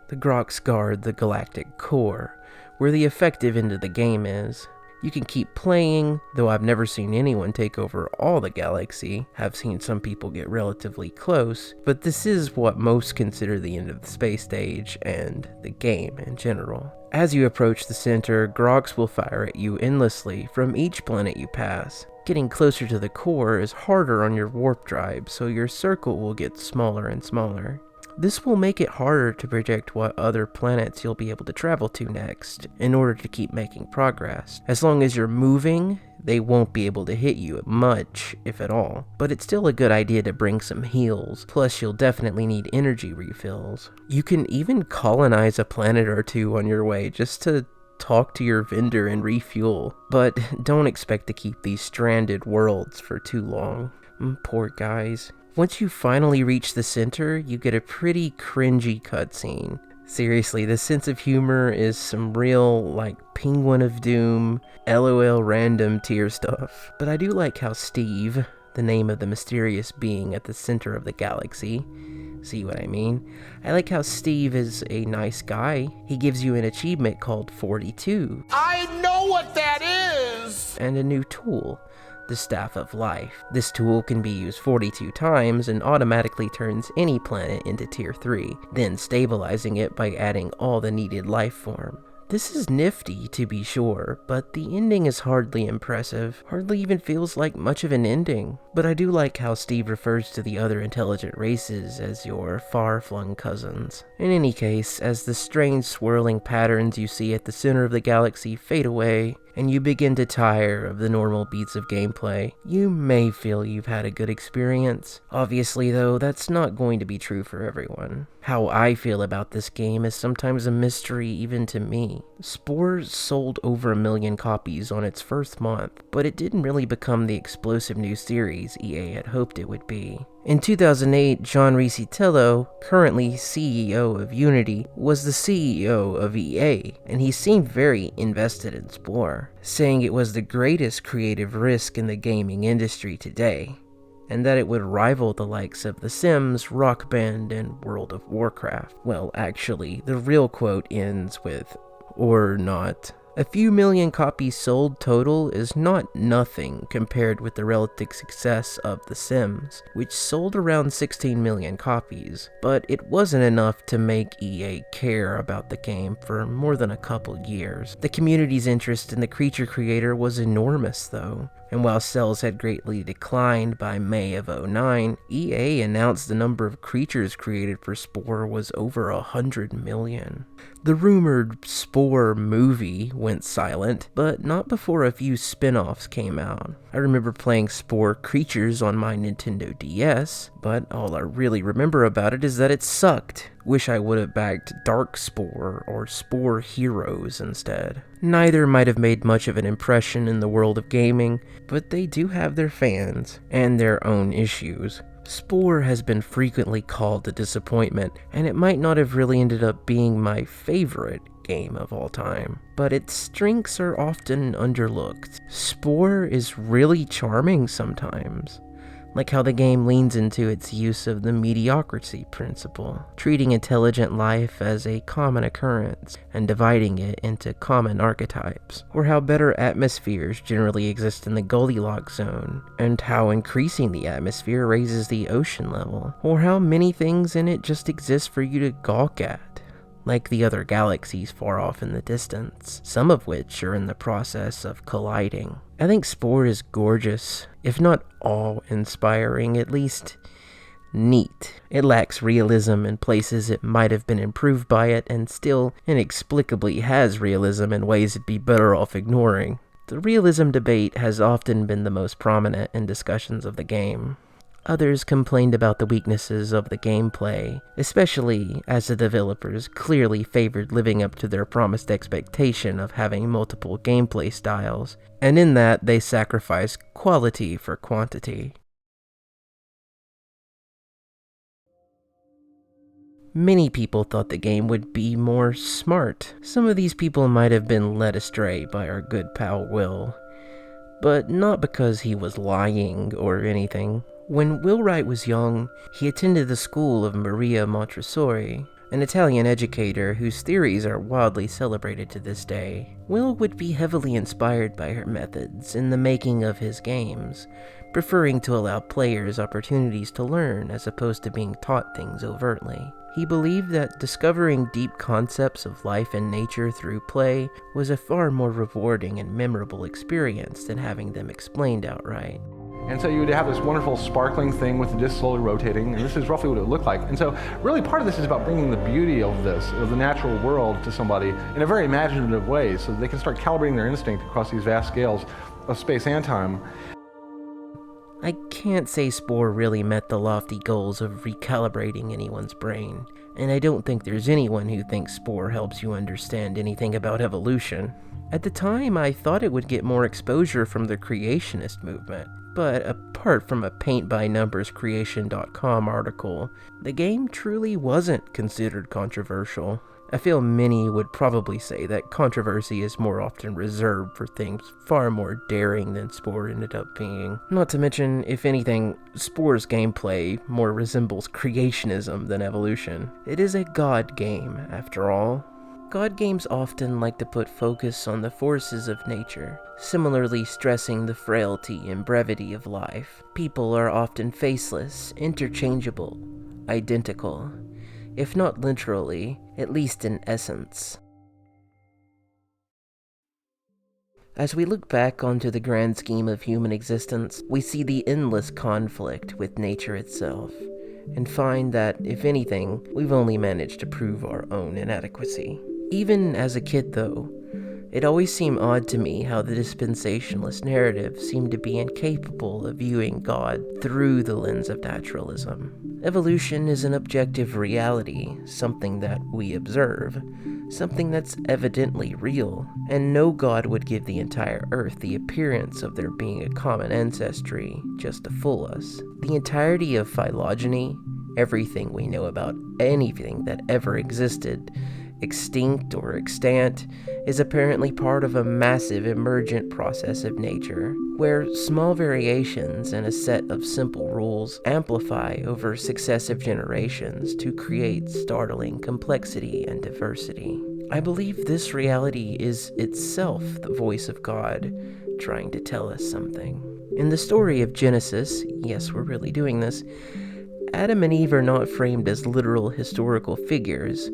The Groks guard the galactic core, where the effective end of the game is. You can keep playing, though I've never seen anyone take over all the galaxy. Have seen some people get relatively close, but this is what most consider the end of the space stage and the game in general. As you approach the center, Groks will fire at you endlessly from each planet you pass. Getting closer to the core is harder on your warp drive, so your circle will get smaller and smaller. This will make it harder to predict what other planets you'll be able to travel to next, in order to keep making progress. As long as you're moving, they won't be able to hit you much, if at all. But it's still a good idea to bring some heals, plus you'll definitely need energy refills. You can even colonize a planet or two on your way just to talk to your vendor and refuel, but don't expect to keep these stranded worlds for too long. Poor guys. Once you finally reach the center, you get a pretty cringy cutscene. Seriously, the sense of humor is some real, Penguin of Doom, LOL random tier stuff. But I do like how Steve, the name of the mysterious being at the center of the galaxy, see what I mean? I like how Steve is a nice guy. He gives you an achievement called 42. I know what that is! And a new tool, the Staff of Life. This tool can be used 42 times and automatically turns any planet into Tier 3, then stabilizing it by adding all the needed life form. This is nifty, to be sure, but the ending is hardly impressive, hardly even feels like much of an ending. But I do like how Steve refers to the other intelligent races as your far-flung cousins. In any case, as the strange swirling patterns you see at the center of the galaxy fade away, and you begin to tire of the normal beats of gameplay, you may feel you've had a good experience. Obviously though, that's not going to be true for everyone. How I feel about this game is sometimes a mystery even to me. Spore sold over 1 million copies on its first month, but it didn't really become the explosive new series EA had hoped it would be. In 2008, John Riccitiello, currently CEO of Unity, was the CEO of EA, and he seemed very invested in Spore, saying it was the greatest creative risk in the gaming industry today, and that it would rival the likes of The Sims, Rock Band, and World of Warcraft. Well, actually, the real quote ends with, "or not." A few million copies sold total is not nothing compared with the relative success of The Sims, which sold around 16 million copies, but it wasn't enough to make EA care about the game for more than a couple years. The community's interest in the creature creator was enormous though, and while sales had greatly declined by May of 2009, EA announced the number of creatures created for Spore was over 100 million. The rumored Spore movie went silent, but not before a few spin-offs came out. I remember playing Spore Creatures on my Nintendo DS, but all I really remember about it is that it sucked. Wish I would have backed Dark Spore or Spore Heroes instead. Neither might have made much of an impression in the world of gaming, but they do have their fans and their own issues. Spore has been frequently called a disappointment, and it might not have really ended up being my favorite game of all time, but its strengths are often underlooked. Spore is really charming sometimes, like how the game leans into its use of the mediocrity principle, treating intelligent life as a common occurrence and dividing it into common archetypes, or how better atmospheres generally exist in the Goldilocks zone, and how increasing the atmosphere raises the ocean level, or how many things in it just exist for you to gawk at, like the other galaxies far off in the distance, some of which are in the process of colliding. I think Spore is gorgeous, if not awe-inspiring, at least neat. It lacks realism in places it might have been improved by it, and still inexplicably has realism in ways it'd be better off ignoring. The realism debate has often been the most prominent in discussions of the game. Others complained about the weaknesses of the gameplay, especially as the developers clearly favored living up to their promised expectation of having multiple gameplay styles, and in that they sacrificed quality for quantity. Many people thought the game would be more smart. Some of these people might have been led astray by our good pal Will, but not because he was lying or anything. When Will Wright was young, he attended the school of Maria Montessori, an Italian educator whose theories are widely celebrated to this day. Will would be heavily inspired by her methods in the making of his games, preferring to allow players opportunities to learn as opposed to being taught things overtly. He believed that discovering deep concepts of life and nature through play was a far more rewarding and memorable experience than having them explained outright. And so you would have this wonderful sparkling thing with the disc slowly rotating, and this is roughly what it would look like. And so really part of this is about bringing the beauty of this, of the natural world, to somebody in a very imaginative way so that they can start calibrating their instinct across these vast scales of space and time. I can't say Spore really met the lofty goals of recalibrating anyone's brain, and I don't think there's anyone who thinks Spore helps you understand anything about evolution. At the time, I thought it would get more exposure from the creationist movement, but apart from a paint-by-numbers-creation.com article, the game truly wasn't considered controversial. I feel many would probably say that controversy is more often reserved for things far more daring than Spore ended up being. Not to mention, if anything, Spore's gameplay more resembles creationism than evolution. It is a god game, after all. God games often like to put focus on the forces of nature, similarly stressing the frailty and brevity of life. People are often faceless, interchangeable, identical, if not literally, at least in essence. As we look back onto the grand scheme of human existence, we see the endless conflict with nature itself, and find that, if anything, we've only managed to prove our own inadequacy. Even as a kid, though, it always seemed odd to me how the dispensationalist narrative seemed to be incapable of viewing God through the lens of naturalism. Evolution is an objective reality, something that we observe, something that's evidently real, and no God would give the entire earth the appearance of there being a common ancestry just to fool us. The entirety of phylogeny, everything we know about anything that ever existed, extinct or extant, is apparently part of a massive emergent process of nature, where small variations in a set of simple rules amplify over successive generations to create startling complexity and diversity. I believe this reality is itself the voice of God, trying to tell us something. In the story of Genesis, yes, we're really doing this, Adam and Eve are not framed as literal historical figures.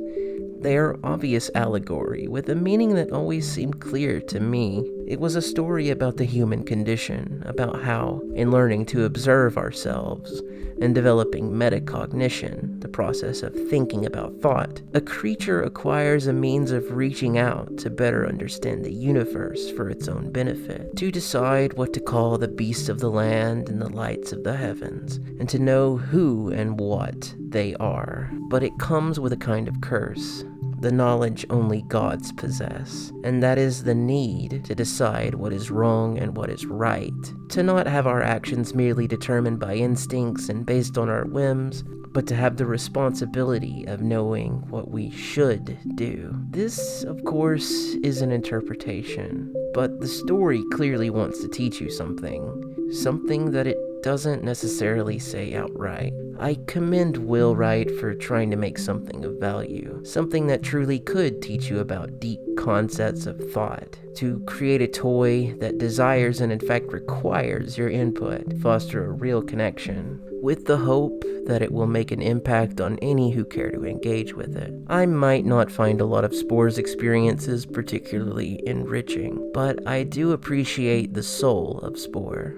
They are obvious allegory, with a meaning that always seemed clear to me. It was a story about the human condition, about how, in learning to observe ourselves, and developing metacognition, the process of thinking about thought, a creature acquires a means of reaching out to better understand the universe for its own benefit, to decide what to call the beasts of the land and the lights of the heavens, and to know who and what they are. But it comes with a kind of curse. the knowledge only gods possess, and that is the need to decide what is wrong and what is right, to not have our actions merely determined by instincts and based on our whims, but to have the responsibility of knowing what we should do. This, of course, is an interpretation, but the story clearly wants to teach you something that it doesn't necessarily say outright. I commend Will Wright for trying to make something of value, something that truly could teach you about deep concepts of thought, to create a toy that desires and in fact requires your input, foster a real connection, with the hope that it will make an impact on any who care to engage with it. I might not find a lot of Spore's experiences particularly enriching, but I do appreciate the soul of Spore.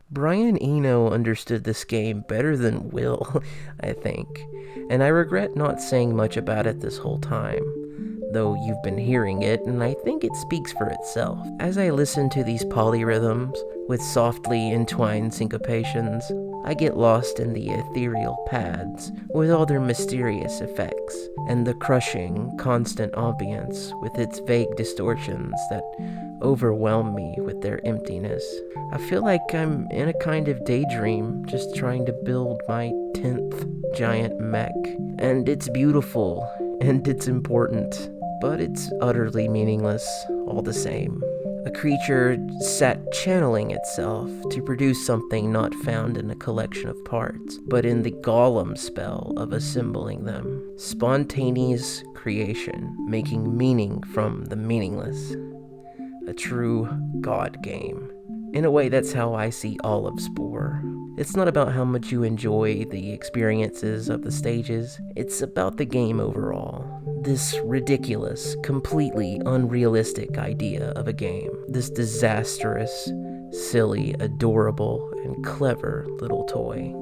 Brian Eno understood this game better than Will, I think, and I regret not saying much about it this whole time, though you've been hearing it, and I think it speaks for itself. As I listen to these polyrhythms, with softly entwined syncopations, I get lost in the ethereal pads, with all their mysterious effects, and the crushing, constant ambience, with its vague distortions that overwhelm me with their emptiness. I feel like I'm in a kind of daydream, just trying to build my 10th giant mech. And it's beautiful, and it's important, but it's utterly meaningless all the same. A creature sat channeling itself to produce something not found in a collection of parts, but in the golem spell of assembling them. Spontaneous creation, making meaning from the meaningless. A true God game. In a way, that's how I see all of Spore. It's not about how much you enjoy the experiences of the stages, it's about the game overall. This ridiculous, completely unrealistic idea of a game. This disastrous, silly, adorable, and clever little toy.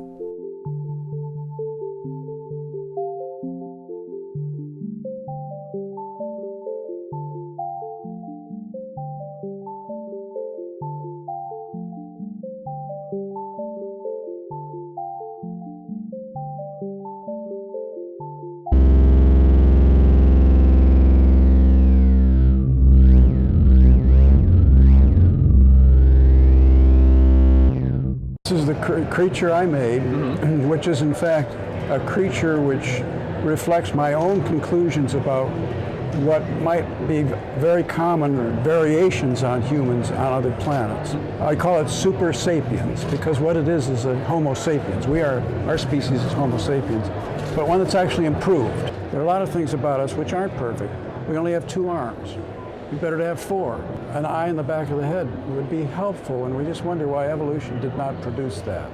This is the creature I made, which is in fact a creature which reflects my own conclusions about what might be very common variations on humans on other planets. I call it super sapiens because what it is a Homo sapiens. Our species is Homo sapiens, but one that's actually improved. There are a lot of things about us which aren't perfect. We only have 2 arms. It'd be better to have 4. An eye in the back of the head would be helpful, and we just wonder why evolution did not produce that.